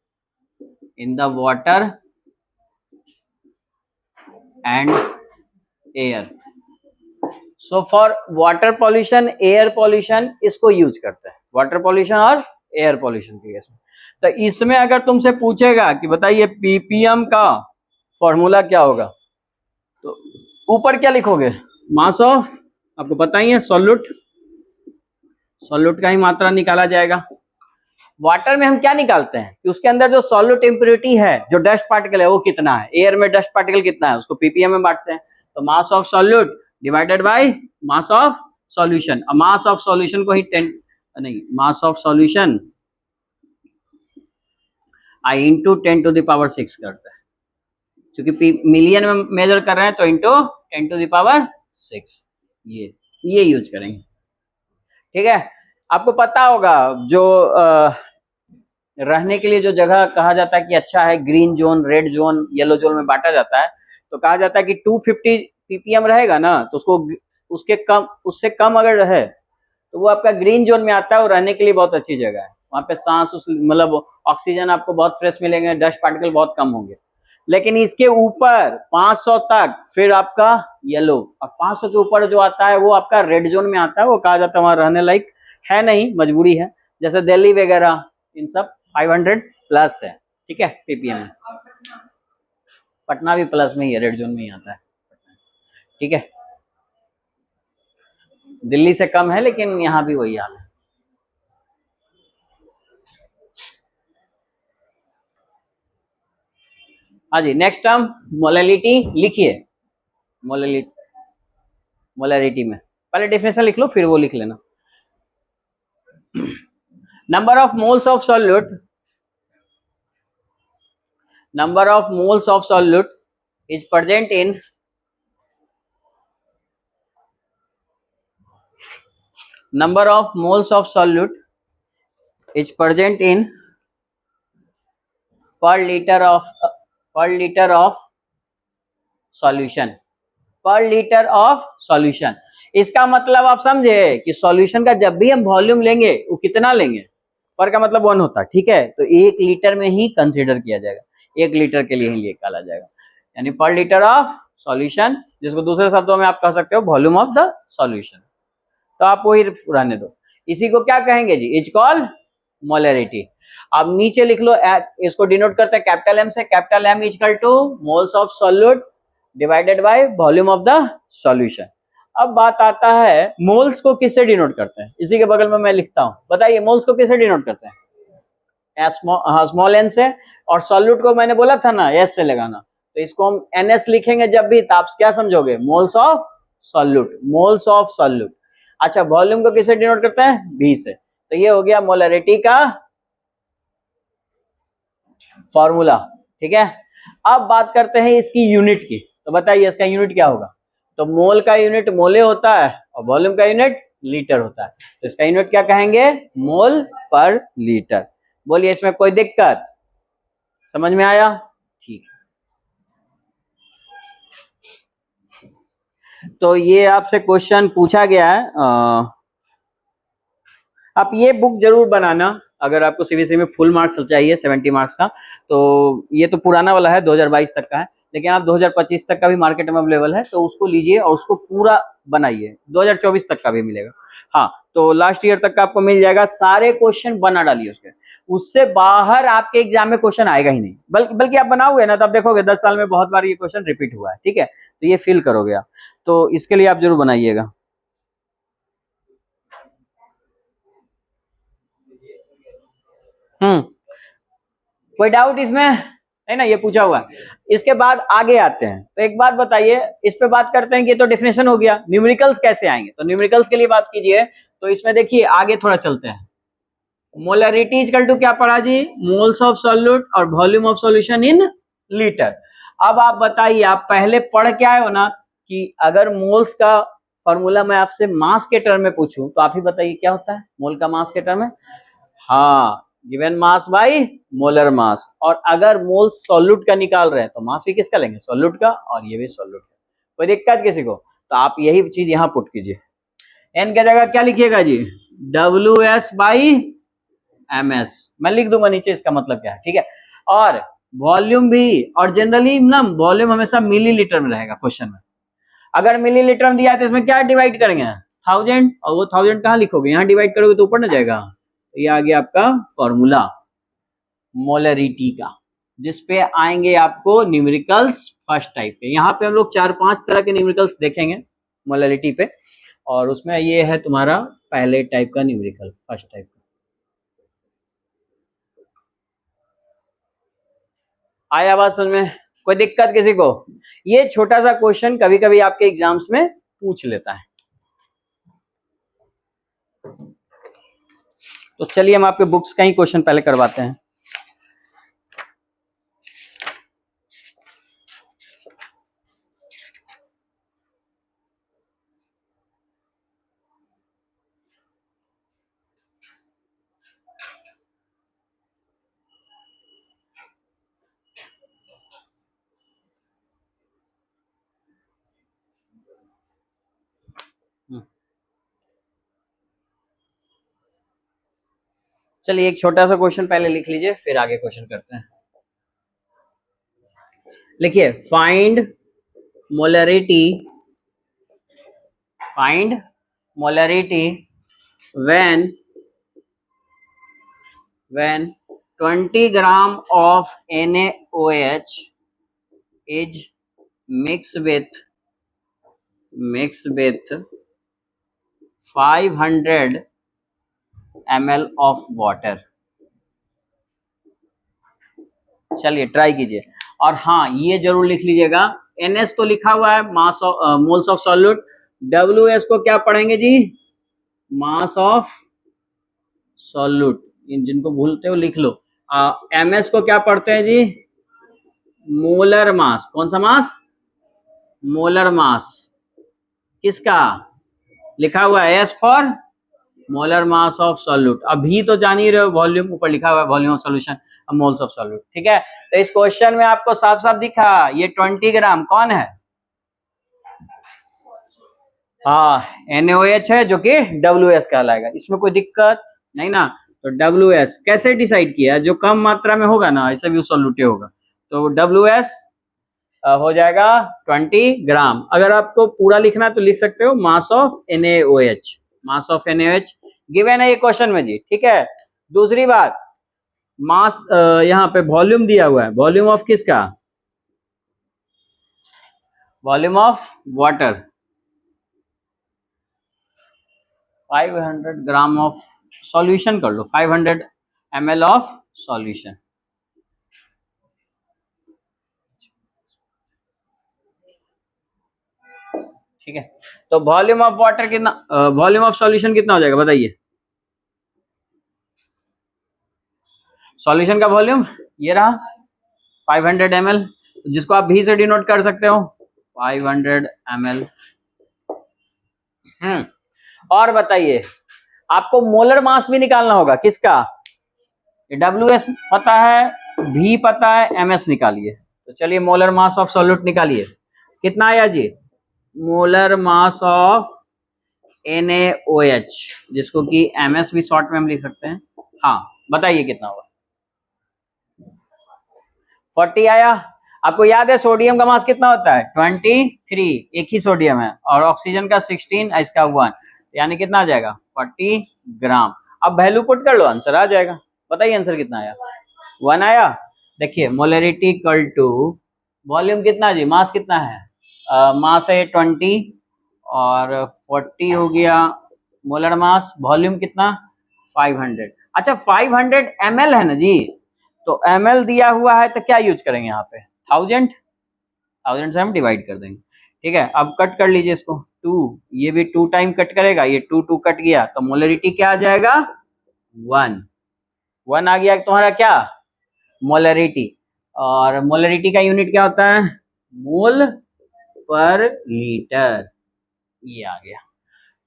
the water and air. So for water pollution, air pollution इसको यूज करते हैं, वाटर पॉल्यूशन और एयर पॉल्यूशन के केस में। तो इसमें अगर तुमसे पूछेगा कि बताइए पीपीएम का फॉर्मूला क्या होगा, तो ऊपर क्या लिखोगे, मास ऑफ, आपको पता ही है सॉल्यूट का ही मात्रा निकाला जाएगा। वाटर में हम क्या निकालते हैं कि उसके अंदर जो सॉल्यूट इम्प्योरिटी है, जो डस्ट पार्टिकल है, वो कितना है, एयर में डस्ट पार्टिकल कितना है, उसको पीपीएम में बांटते हैं। तो mass of solute divided by mass of solution. Mass of solution को ही मास ऑफ सॉल्यूशन आई इंटू 10⁶ करता है, क्योंकि मिलियन में मेजर कर रहे हैं, तो इंटू 10⁶, ये यूज करेंगे, ठीक है। आपको पता होगा जो रहने के लिए जो जगह कहा जाता है कि अच्छा है, green zone, red zone, yellow zone में बांटा जाता है, तो कहा जाता है कि 250 ppm रहेगा ना, तो उससे कम अगर रहे तो वो आपका ग्रीन जोन में आता है और रहने के लिए बहुत अच्छी जगह है। वहाँ पे सांस उस मतलब ऑक्सीजन आपको बहुत फ्रेश मिलेंगे, डस्ट पार्टिकल बहुत कम होंगे। लेकिन इसके ऊपर 500 तक फिर आपका येलो, और 500 के ऊपर जो आता है वो आपका रेड जोन में आता है। वो कहा जाता है वहाँ रहने लायक है नहीं, मजबूरी है। जैसे दिल्ली वगैरह इन सब 500 प्लस है, ठीक है, ppm में। पटना भी प्लस में ही है, रेड जोन में ही आता है, ठीक है। दिल्ली से कम है लेकिन यहाँ भी वही हाल है। हाँ जी, नेक्स्ट टर्म मोलैलिटी लिखिए। मोलैलिटी, मोलैरिटी में पहले डेफिनेशन लिख लो, फिर वो लिख लेना। Number of moles of solute, number of moles of solute is present in number of moles of solute is present in per liter of solution, पर litre of solution. इसका मतलब आप समझे कि सॉल्यूशन का जब भी हम वॉल्यूम लेंगे वो कितना लेंगे, पर का मतलब 1 होता है, ठीक है। तो 1 लीटर में ही कंसीडर किया जाएगा, 1 लीटर के लिए ही निकाला जाएगा, यानी पर लीटर ऑफ सॉल्यूशन, जिसको दूसरे शब्दों में आप कह सकते हो वॉल्यूम ऑफ द सॉल्यूशन। तो आप वही रहने दो। इसी को क्या कहेंगे जी, इज कॉल्ड मोलैरिटी। अब नीचे लिख लो, इसको डिनोट करते हैं कैपिटल एम से। Capital M is equal to moles of solute divided by volume of the solution. अब बात आता है मोल्स को किससे डिनोट करते हैं, इसी के बगल में मैं लिखता हूं, बताइए मोल्स को किससे डिनोट करते हैं, स्मॉल एन से। और सॉल्यूट को मैंने बोला था ना एस से लगाना, तो इसको हम एनएस लिखेंगे जब भी, तो आप क्या समझोगे, moles of solute, moles of solute. अच्छा, वॉल्यूम को किससे डिनोट करते हैं, बी से। तो ये हो गया मोलैरिटी का फॉर्मूला, ठीक है। अब बात करते हैं इसकी यूनिट की, तो बताइए इसका यूनिट क्या होगा। तो मोल का यूनिट मोले होता है और वॉल्यूम का यूनिट लीटर होता है, तो इसका यूनिट क्या कहेंगे, मोल पर लीटर। बोलिए इसमें कोई दिक्कत, समझ में आया, ठीक है। तो ये आपसे क्वेश्चन पूछा गया है, आप ये बुक जरूर बनाना अगर आपको सीबीएसई में फुल मार्क्स चाहिए 70 मार्क्स का। तो ये तो पुराना वाला है, 2022 तक का है, लेकिन आप 2025 तक का भी मार्केट में अवेलेबल है, तो उसको लीजिए और उसको पूरा बनाइए। 2024 तक का भी मिलेगा, हाँ। तो लास्ट ईयर तक का आपको मिल जाएगा, सारे क्वेश्चन बना डालिए उसके, उससे बाहर आपके एग्जाम में क्वेश्चन आएगा ही नहीं। बल्कि आप बनाओगे ना, तब देखोगे 10 साल में बहुत बार ये क्वेश्चन रिपीट हुआ है, ठीक है। तो ये फील करोगे आप, तो इसके लिए आप जरूर बनाइएगा। कोई डाउट इसमें है ना, ये पूछा हुआ है। इसके बाद आगे आते हैं, तो एक बात बताइए, इस पे बात करते हैं कि तो डेफिनेशन हो गया, न्यूमेरिकल्स कैसे आएंगे, तो न्यूमेरिकल्स के लिए बात कीजिए। तो इसमें देखिए आगे थोड़ा चलते हैं। मोलैरिटी इक्वल टू क्या पढ़ा जी, मोल्स ऑफ सॉल्यूट और volume of solution in litre. अब आप बताइए, आप पहले पढ़ के आए हो ना कि अगर मोल्स का फॉर्मूला मैं आपसे मास के टर्म में पूछूं, तो आप ही बताइए क्या होता है मोल का मास के टर्म में, हाँ, given mass by molar mass. और अगर मोल सॉल्यूट का निकाल रहे हैं तो मास भी किसका लेंगे, सॉल्यूट का, और ये भी सॉल्यूट का। कोई दिक्कत किसी को, तो आप यही चीज यहाँ पुट कीजिए। एन की जगह क्या लिखिएगा जी, W S by M S, मैं लिख दूंगा नीचे इसका मतलब क्या है, ठीक है। और वॉल्यूम भी, और जनरली ना वॉल्यूम हमेशा मिलीलीटर में रहेगा क्वेश्चन में। अगर मिलीलीटर में दिया है तो इसमें क्या डिवाइड करेंगे, 1000, और वो 1000 कहाँ लिखोगे, यहाँ डिवाइड करोगे तो ऊपर ना जाएगा। तो ये आ गया आपका फॉर्मूला मोलैरिटी का, जिसपे आएंगे आपको न्यूमेरिकल्स फर्स्ट टाइप के। यहाँ पे हम लोग 4-5 तरह के न्यूमेरिकल्स देखेंगे मोलैरिटी पे, और उसमें ये है तुम्हारा पहले टाइप का न्यूमेरिकल, फर्स्ट टाइप का। आया बात समझ में, कोई दिक्कत किसी को। ये छोटा सा क्वेश्चन कभी कभी आपके एग्जाम्स में पूछ लेता है। तो चलिए हम आपके बुक्स का ही क्वेश्चन पहले करवाते हैं। चलिए एक छोटा सा क्वेश्चन पहले लिख लीजिए, फिर आगे क्वेश्चन करते हैं। लिखिए, find molarity when 20 gram of NaOH is mixed with 500 ml of water। चलिए ट्राई कीजिए, और हाँ ये जरूर लिख लीजिएगा, NS तो लिखा हुआ है mass of moles of solute, WS को क्या पढ़ेंगे जी, मास ऑफ सॉल्यूट, जिनको भूलते हो लिख लो। MS को क्या पढ़ते हैं जी, मोलर मास। कौन सा मास, मोलर मास। किसका लिखा हुआ है, S for molar mass of solute. अभी तो जान ही रहे हो, वॉल्यूम ऊपर लिखा हुआ है volume of solution, moles of solute. ठीक है, तो इस क्वेश्चन में आपको साफ साफ दिखा ये 20 ग्राम कौन है, हाँ NaOH है, जो कि WS कहलाएगा। इसमें कोई दिक्कत नहीं ना। तो WS कैसे डिसाइड किया, जो कम मात्रा में होगा ना ऐसे भी सॉल्यूट होगा, तो WS हो जाएगा 20 ग्राम। अगर आपको पूरा लिखना है तो लिख सकते हो mass of NaOH, mass of NaOH given है ये क्वेश्चन में जी। ठीक है, दूसरी बात, मास यहाँ पे वॉल्यूम दिया हुआ है, वॉल्यूम ऑफ किसका, volume of water, 500 gram of solution कर लो, 500 ml ऑफ सॉल्यूशन। ठीक है, तो वॉल्यूम ऑफ वाटर कितना, वॉल्यूम ऑफ सॉल्यूशन कितना हो जाएगा बताइए, सॉल्यूशन का वॉल्यूम ये रहा 500 ml, जिसको आप भी से डिनोट कर सकते हो 500 ml। और बताइए, आपको मोलर मास भी निकालना होगा, किसका, WS पता है, भी पता है, MS निकालिए। तो चलिए मोलर मास ऑफ सॉल्यूट निकालिए, कितना आया जी, मोलर मास ऑफ NaOH, जिसको कि MS भी शॉर्ट में हम लिख सकते हैं। हाँ बताइए कितना होगा, 40 आया। आपको याद है सोडियम का मास कितना होता है 23, एक ही सोडियम है, और ऑक्सीजन का 16, इसका 1, यानी कितना आ जाएगा 40 ग्राम। अब वैल्यू पुट कर लो, आंसर आ जाएगा। बताइए आंसर कितना आया, 1 आया। देखिए मोलरिटी इक्वल टू वॉल्यूम कितना जी, मास कितना है, मास है 20 और 40 हो गया मोलर मास, वॉल्यूम कितना 500। अच्छा 500 ml है ना जी, तो ml दिया हुआ है तो क्या यूज करेंगे यहाँ पे 1000 से हम डिवाइड कर देंगे। ठीक है, अब कट कर लीजिए इसको, 2, ये भी 2 टाइम कट करेगा, ये 2 कट गया, तो मोलरिटी क्या आ जाएगा 1 आ गया तुम्हारा क्या, मोलरिटी। और मोलरिटी का यूनिट क्या होता है, मोल पर लीटर, ये आ गया।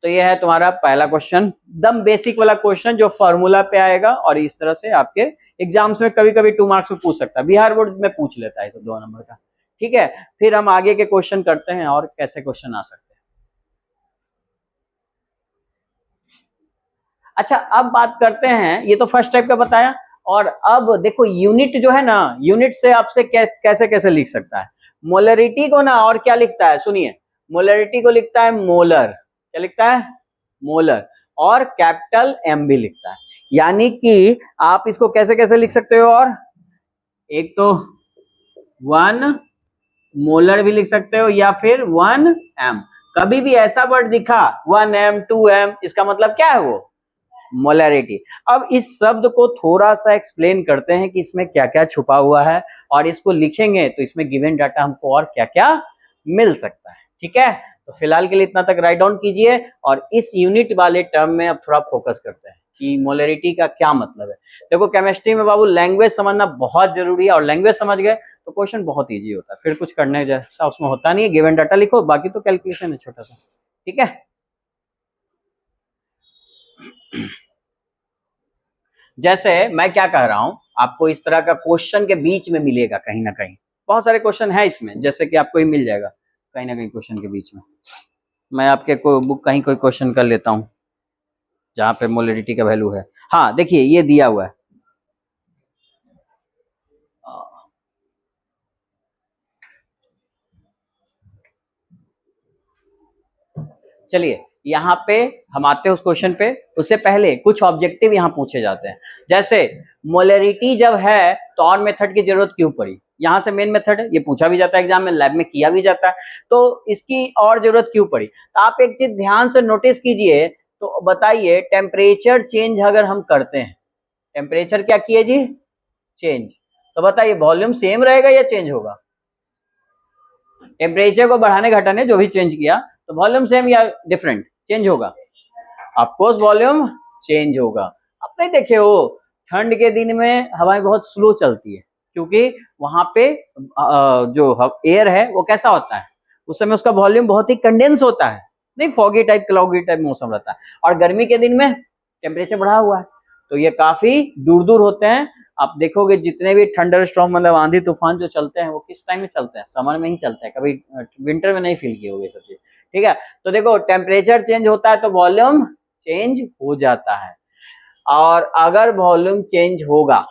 तो ये है तुम्हारा पहला क्वेश्चन, एकदम बेसिक वाला क्वेश्चन जो फॉर्मूला पे आएगा, और इस तरह से आपके एग्जाम्स में कभी कभी 2 मार्क्स में पूछ सकता है, बिहार बोर्ड में पूछ लेता है सब 2 नंबर का। ठीक है, फिर हम आगे के क्वेश्चन करते हैं और कैसे क्वेश्चन आ सकते हैं। अच्छा अब बात करते हैं, ये तो फर्स्ट टाइप का बताया, और अब देखो यूनिट जो है ना, यूनिट से आपसे कैसे कैसे लिख सकता है। मोलरिटी को ना और क्या लिखता है, सुनिए, मोलरिटी को लिखता है मोलर, क्या लिखता है मोलर, और कैपिटल M भी लिखता है। यानी कि आप इसको कैसे कैसे लिख सकते हो, और एक तो 1 मोलर भी लिख सकते हो, या फिर 1M। कभी भी ऐसा वर्ड दिखा 1M 2M, इसका मतलब क्या है वो मोलरिटी। अब इस शब्द को थोड़ा सा एक्सप्लेन करते हैं कि इसमें क्या क्या छुपा हुआ है, और इसको लिखेंगे तो इसमें गिवन डाटा हमको और क्या क्या मिल सकता है। ठीक है, तो फिलहाल के लिए इतना तक राइट डाउन कीजिए, और इस यूनिट वाले टर्म में अब थोड़ा फोकस करते हैं कि मोलरिटी का क्या मतलब है। देखो केमिस्ट्री में बाबू लैंग्वेज समझना बहुत जरूरी है, और लैंग्वेज समझ गए तो क्वेश्चन बहुत इजी होता है, फिर कुछ करने जैसा उसमें होता नहीं है, गिवन डाटा लिखो, बाकी तो कैलकुलेशन है छोटा सा। ठीक है, जैसे मैं क्या कह रहा हूं, आपको इस तरह का क्वेश्चन के बीच में मिलेगा कहीं ना कहीं, बहुत सारे क्वेश्चन है इसमें, जैसे कि आपको ही मिल जाएगा कहीं ना कहीं क्वेश्चन के बीच में। मैं आपके को बुक कहीं कोई क्वेश्चन कर लेता हूं जहां पे मोलरिटी का वैल्यू है। हाँ देखिए ये दिया हुआ है, चलिए यहाँ पे हम आते हैं उस क्वेश्चन पे। उससे पहले कुछ ऑब्जेक्टिव यहाँ पूछे जाते हैं, जैसे मोलरिटी जब है तो और मेथड की जरूरत क्यों पड़ी। यहाँ से मेन मेथड है, ये पूछा भी जाता है एग्जाम में, लैब में किया भी जाता है, तो इसकी और जरूरत क्यों पड़ी। तो आप एक चीज ध्यान से नोटिस कीजिए, तो बताइए टेम्परेचर चेंज अगर हम करते हैं, टेम्परेचर क्या किए जी, चेंज, तो बताइए वॉल्यूम सेम रहेगा या चेंज होगा। टेम्परेचर को बढ़ाने घटाने जो भी चेंज किया, तो वॉल्यूम सेम या डिफरेंट, चेंज होगा। ऑफकोर्स वॉल्यूम चेंज होगा। अब नहीं देखे हो, ठंड के दिन में हवाएं बहुत स्लो चलती है, क्योंकि वहां पे जो एयर है वो कैसा होता है, उस समय उसका वॉल्यूम बहुत ही कंडेंस होता है, नहीं फॉगी टाइप क्लाउडी टाइप मौसम रहता है। और गर्मी के दिन में टेम्परेचर बढ़ा हुआ है, तो ये काफी दूर दूर होते हैं। आप देखोगे जितने भी थंडर स्टॉर्म मतलब आंधी तूफान जो चलते हैं वो किस टाइम में चलते हैं, समर में ही चलते हैं, कभी विंटर में नहीं फील किए होंगे सब चीज, ठीक है। तो देखो टेम्परेचर चेंज होता है तो वॉल्यूम चेंज हो जाता है, और अगर वॉल्यूम चेंज होगा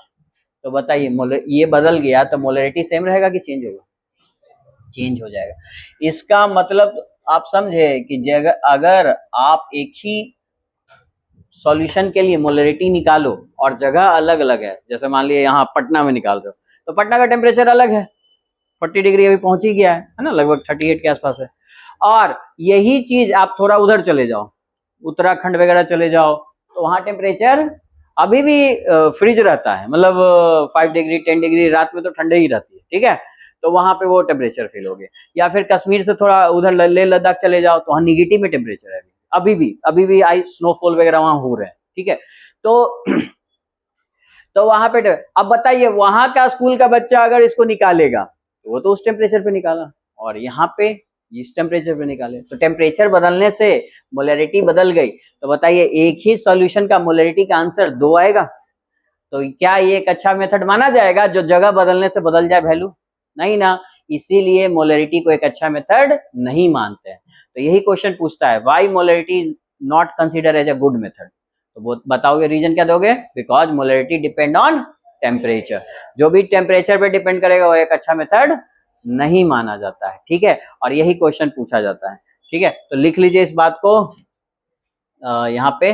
तो बताइए ये बदल गया तो मोलरिटी सेम रहेगा कि चेंज होगा, चेंज हो जाएगा। इसका मतलब आप समझे कि जगह अगर आप एक ही सॉल्यूशन के लिए मोलरिटी निकालो और जगह अलग अलग है, जैसे मान लिया यहाँ पटना में निकाल रहे हो, तो पटना का टेम्परेचर अलग है, 40 डिग्री अभी पहुंच ही गया है ना, लगभग 38 के आसपास है। और यही चीज आप थोड़ा उधर चले जाओ, उत्तराखंड वगैरह चले जाओ, तो वहां टेम्परेचर अभी भी फ्रिज रहता है, मतलब 5 डिग्री 10 डिग्री, रात में तो ठंडे ही रहती है, ठीक है। तो वहां पे वो टेम्परेचर फील हो गया। या फिर कश्मीर से थोड़ा उधर लेह लद्दाख चले जाओ, तो वहाँ निगेटिव में टेम्परेचर है अभी भी आई स्नोफॉल वगैरह वहां हो रहे हैं, ठीक है। तो तो वहां पे अब बताइए वहां का स्कूल का बच्चा अगर इसको निकालेगा तो वो तो उस टेम्परेचर पे निकाला, और यहाँ पे इस टेम्परेचर पे निकाले, तो टेम्परेचर बदलने से मोलरिटी बदल गई। तो बताइए एक ही सॉल्यूशन का मोलरिटी का आंसर 2 आएगा, तो क्या ये एक अच्छा मेथड माना जाएगा जो जगह बदलने से बदल जाए वैल्यू, नहीं ना। इसीलिए मोलरिटी को एक अच्छा मेथड नहीं मानते हैं। तो यही क्वेश्चन पूछता है, why molarity not consider as a good method. तो वो बताओगे रीजन क्या दोगे, because molarity depend on temperature, जो भी टेम्परेचर पे डिपेंड करेगा वो एक अच्छा मेथड नहीं माना जाता है, ठीक है। और यही क्वेश्चन पूछा जाता है, ठीक है। तो लिख लीजिए इस बात को, यहाँ पे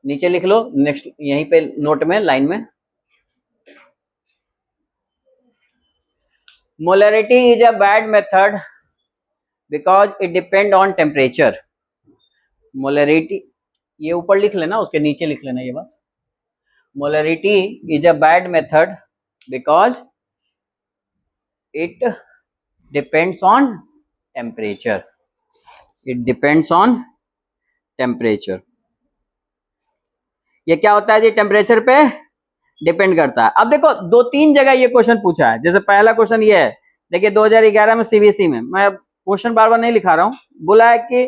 नीचे लिख लो, नेक्स्ट यहीं पे नोट में लाइन में, molarity is a bad method because it depend on temperature। molarity ये ऊपर लिख लेना, उसके नीचे लिख लेना ये बात, molarity is a bad method because it depends on temperature, it depends on temperature। ये क्या होता है जी, टेम्परेचर पे डिपेंड करता है। अब देखो 2-3 जगह ये क्वेश्चन पूछा है, जैसे पहला क्वेश्चन ये है, देखिए 2011 में सीबीएसई में, मैं क्वेश्चन बार बार नहीं लिखा रहा हूँ, बोला है कि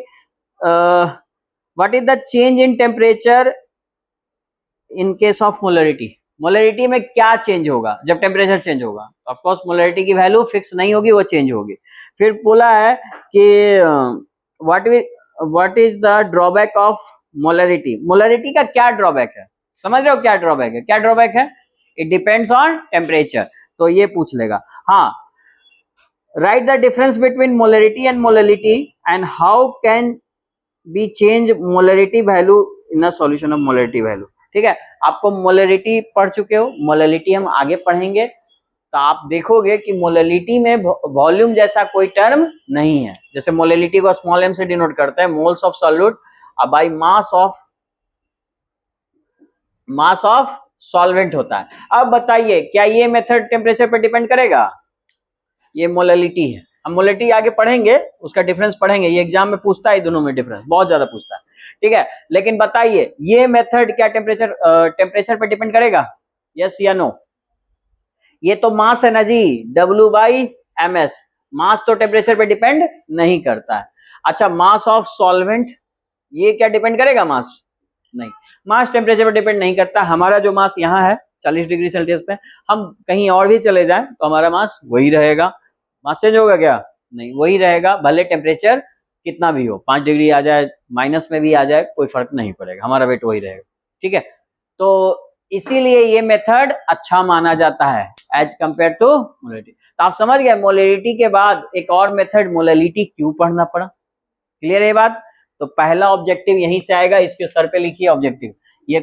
what is the change in temperature in case of molarity. Molarity में क्या चेंज होगा जब टेम्परेचर चेंज होगा, ऑफ कोर्स मोलरिटी की वैल्यू फिक्स नहीं होगी, वो चेंज होगी। फिर बोला है कि what is the drawback of molarity, molarity का क्या ड्रॉबैक है, समझ रहे हो क्या ड्रॉबैक है, क्या ड्रॉबैक है, इट डिपेंड्स ऑन टेम्परेचर, तो ये पूछ लेगा। हाँ, right the difference between molarity and molarity and how can be change molarity value in a solution of molarity value, ठीक है। आपको मोलरिटी पढ़ चुके हो, मोलरिटी हम आगे पढ़ेंगे, तो आप देखोगे कि मोलरिटी में वॉल्यूम जैसा कोई टर्म नहीं है। जैसे मोलरिटी को स्मॉल एम से डिनोट करते हैं, moles of solute bye mass of solvent होता है। अब बताइए क्या ये मेथड टेम्परेचर पर डिपेंड करेगा, ये मोलरिटी है, हम मोलरिटी आगे पढ़ेंगे, उसका डिफरेंस पढ़ेंगे, ये एग्जाम में पूछता है दोनों में डिफरेंस बहुत ज्यादा पूछता है, ठीक है। लेकिन बताइए ये मेथड क्या टेम्परेचर पे डिपेंड करेगा, यस या नो। ये तो मास है ना जी, W/ms, मास तो टेम्परेचर पे डिपेंड नहीं करता है। अच्छा मास ऑफ सॉल्वेंट, ये क्या डिपेंड करेगा, मास नहीं, मास टेम्परेचर पे डिपेंड नहीं करता। हमारा जो मास यहाँ है 40 डिग्री सेल्सियस पे, हम कहीं और भी चले जाएं तो हमारा मास वही रहेगा। मास चेंज होगा क्या, नहीं, वही रहेगा, भले टेम्परेचर कितना भी हो, 5 डिग्री आ जाए, माइनस में भी आ जाए, कोई फर्क नहीं पड़ेगा, हमारा वेट वही रहेगा, ठीक है, तो इसीलिए ये मेथड अच्छा माना जाता है एज कंपेयर टू मोलैलिटी। तो आप समझ गए मोलैलिटी के बाद एक और मेथड मोलैलिटी क्यों पढ़ना पड़ा। क्लियर है ये बात। तो पहला ऑब्जेक्टिव यहीं से आएगा, इसके सर पे लिखिए ऑब्जेक्टिव। ये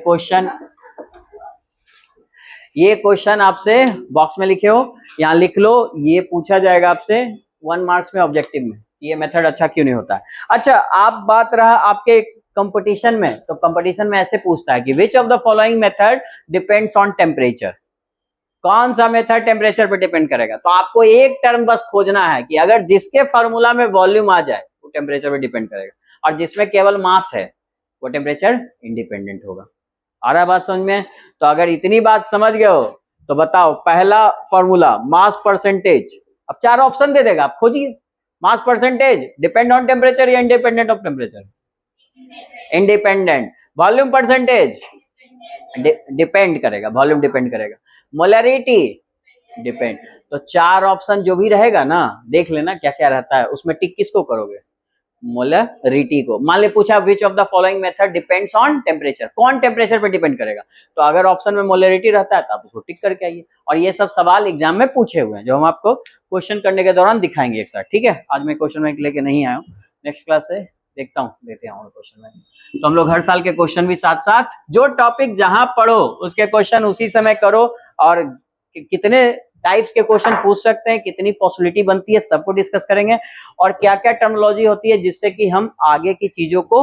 क्वेश्चन आपसे बॉक्स में लिखे हो, यहाँ लिख लो, ये पूछा जाएगा आपसे 1 मार्क्स में ऑब्जेक्टिव में, ये मेथड अच्छा क्यों नहीं होता है। अच्छा, आप बात रहा आपके कंपटीशन में, तो कंपटीशन में ऐसे पूछता है कि which of the following method depends on temperature, कौन सा मेथड टेम्परेचर पर डिपेंड करेगा। तो आपको एक टर्म बस खोजना है कि अगर जिसके फॉर्मूला में वॉल्यूम आ जाए वो टेम्परेचर पर डिपेंड करेगा, और जिसमें केवल मास है वो टेम्परेचर इंडिपेंडेंट होगा। आ रहा है बात समझ में। तो अगर इतनी बात समझ गए हो तो बताओ, पहला फॉर्मूला मास परसेंटेज, अब 4 ऑप्शन दे देगा, आप खोजिए। Mass percentage depend on temperature या independent of temperature, independent. Volume percentage depend करेगा, वॉल्यूम डिपेंड करेगा। Molarity depend. तो 4 ऑप्शन जो भी रहेगा ना, देख लेना क्या क्या रहता है, उसमें टिक किसको करोगे, मोलैरिटी को। मान ले पूछा which of the following method depends on temperature, कौन टेम्परेचर पे डिपेंड करेगा, तो अगर ऑप्शन में मोलैरिटी रहता है तो आप उसको टिक करके आइए। और ये सब सवाल एग्जाम में पूछे हुए हैं जो हम आपको क्वेश्चन करने के दौरान दिखाएंगे एक साथ, ठीक है। आज मैं क्वेश्चन बैंक लेके नहीं आया हूँ, नेक्स्ट क्लास से देखता हूँ, देते हैं क्वेश्चन बैंक। तो हम लोग हर साल के क्वेश्चन भी साथ साथ, जो टॉपिक जहां पढ़ो उसके क्वेश्चन उसी समय करो, और कितने टाइप्स के क्वेश्चन पूछ सकते हैं, कितनी पॉसिबिलिटी बनती है, सबको डिस्कस करेंगे। और क्या क्या टर्मिनोलॉजी होती है जिससे कि हम आगे की चीजों को,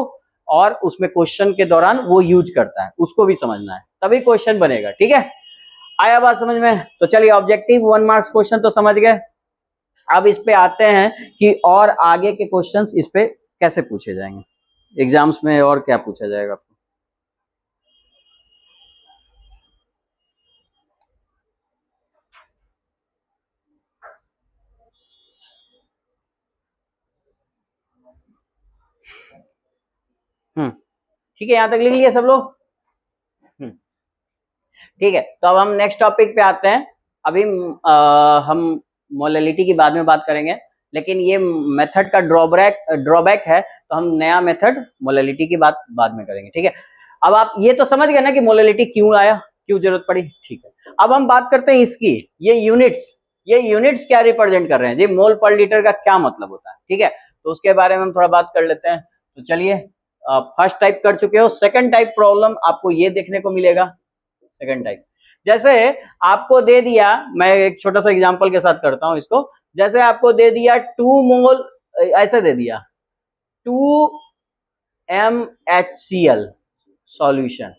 और उसमें क्वेश्चन के दौरान वो यूज करता है, उसको भी समझना है, तभी क्वेश्चन बनेगा, ठीक है। आया बात समझ में। तो चलिए, ऑब्जेक्टिव 1 मार्क्स क्वेश्चन तो समझ गए। अब इस पे आते हैं कि और आगे के क्वेश्चंस इस पे कैसे पूछे जाएंगे एग्जाम्स में, और क्या पूछा जाएगा आपको। ठीक है, यहां तक लिख लिया सब लोग। ठीक है, तो अब हम नेक्स्ट टॉपिक पे आते हैं। अभी हम मोलैलिटी की बाद में बात करेंगे, लेकिन ये मेथड का ड्रॉबैक है, तो हम नया मेथड मोलैलिटी की बात बाद में करेंगे, ठीक है। अब आप ये तो समझ गए ना कि मोलैलिटी क्यों आया, क्यों जरूरत पड़ी, ठीक है। अब हम बात करते हैं इसकी, ये यूनिट्स क्या रिप्रेजेंट कर रहे हैं जी, मोल पर लीटर का क्या मतलब होता है, ठीक है। तो उसके बारे में हम थोड़ा बात कर लेते हैं। तो चलिए, फर्स्ट टाइप कर चुके हो, सेकंड टाइप प्रॉब्लम आपको ये देखने को मिलेगा। सेकंड टाइप, जैसे आपको दे दिया, मैं एक छोटा सा एग्जांपल के साथ करता हूं इसको। जैसे आपको दे दिया 2 मोल, ऐसे दे दिया 2 MHCl सॉल्यूशन,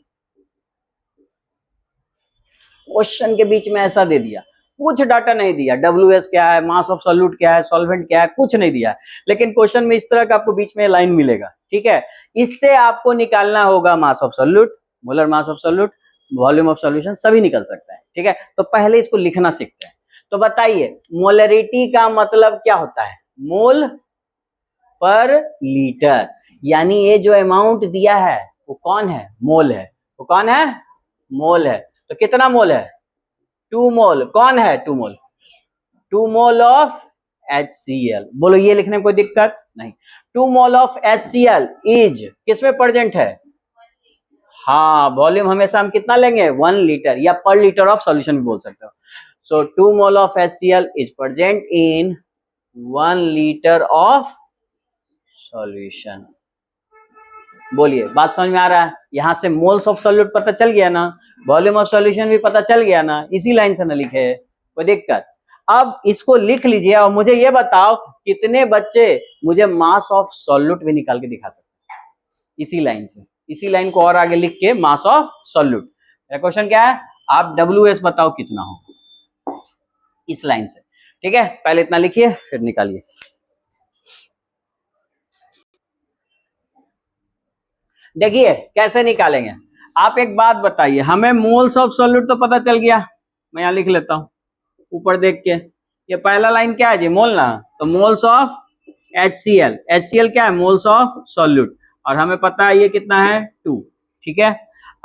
क्वेश्चन के बीच में ऐसा दे दिया, कुछ डाटा नहीं दिया, WS क्या है, मास ऑफ सॉल्यूट क्या है, सॉल्वेंट क्या है, कुछ नहीं दिया, लेकिन क्वेश्चन में इस तरह का आपको बीच में लाइन मिलेगा, ठीक है। इससे आपको निकालना होगा मास of solute, molar mass of solute, volume of solution, सभी निकल सकता है, ठीक है। तो पहले इसको लिखना सीखते हैं। तो बताइए मोलैरिटी का मतलब क्या होता है, मोल पर लीटर, यानी ये जो अमाउंट दिया है वो कौन है, मोल है। वो कौन है, मोल है। तो कितना मोल है, 2 मोल। कौन है 2 मोल, 2 मोल ऑफ HCl। बोलो, ये लिखने में कोई दिक्कत नहीं। 2 मोल ऑफ HCl इज किसमें प्रेजेंट है, हाँ, वॉल्यूम हमेशा हम कितना लेंगे, 1 लीटर, या पर लीटर ऑफ सॉल्यूशन भी बोल सकते हो। सो 2 mole of HCl is present in 1 litre of solution. बोलिए, बात समझ में आ रहा है। यहां से मोल्स ऑफ सॉल्यूट पता चल गया ना, वॉल्यूम ऑफ सॉल्यूशन भी पता चल गया ना, इसी लाइन से ना लिखे, कोई दिक्कत। अब इसको लिख लीजिए और मुझे ये बताओ कितने बच्चे मुझे मास ऑफ सॉल्यूट भी निकाल के दिखा सकते हैं इसी लाइन से, इसी लाइन को और आगे लिख के मास ऑफ सॉल्यूट। मेरा क्वेश्चन क्या है, आप WS बताओ कितना हो इस लाइन से, ठीक है। पहले इतना लिखिए फिर निकालिए। देखिए कैसे निकालेंगे। आप एक बात बताइए, हमें मोल्स ऑफ सॉल्यूट तो पता चल गया, मैं यहां लिख लेता हूं ऊपर देख के। ये पहला लाइन क्या है जी, मोल ना, तो मोल्स ऑफ HCl क्या है, मोल्स ऑफ सॉल्यूट, और हमें पता है ये कितना है 2, ठीक है।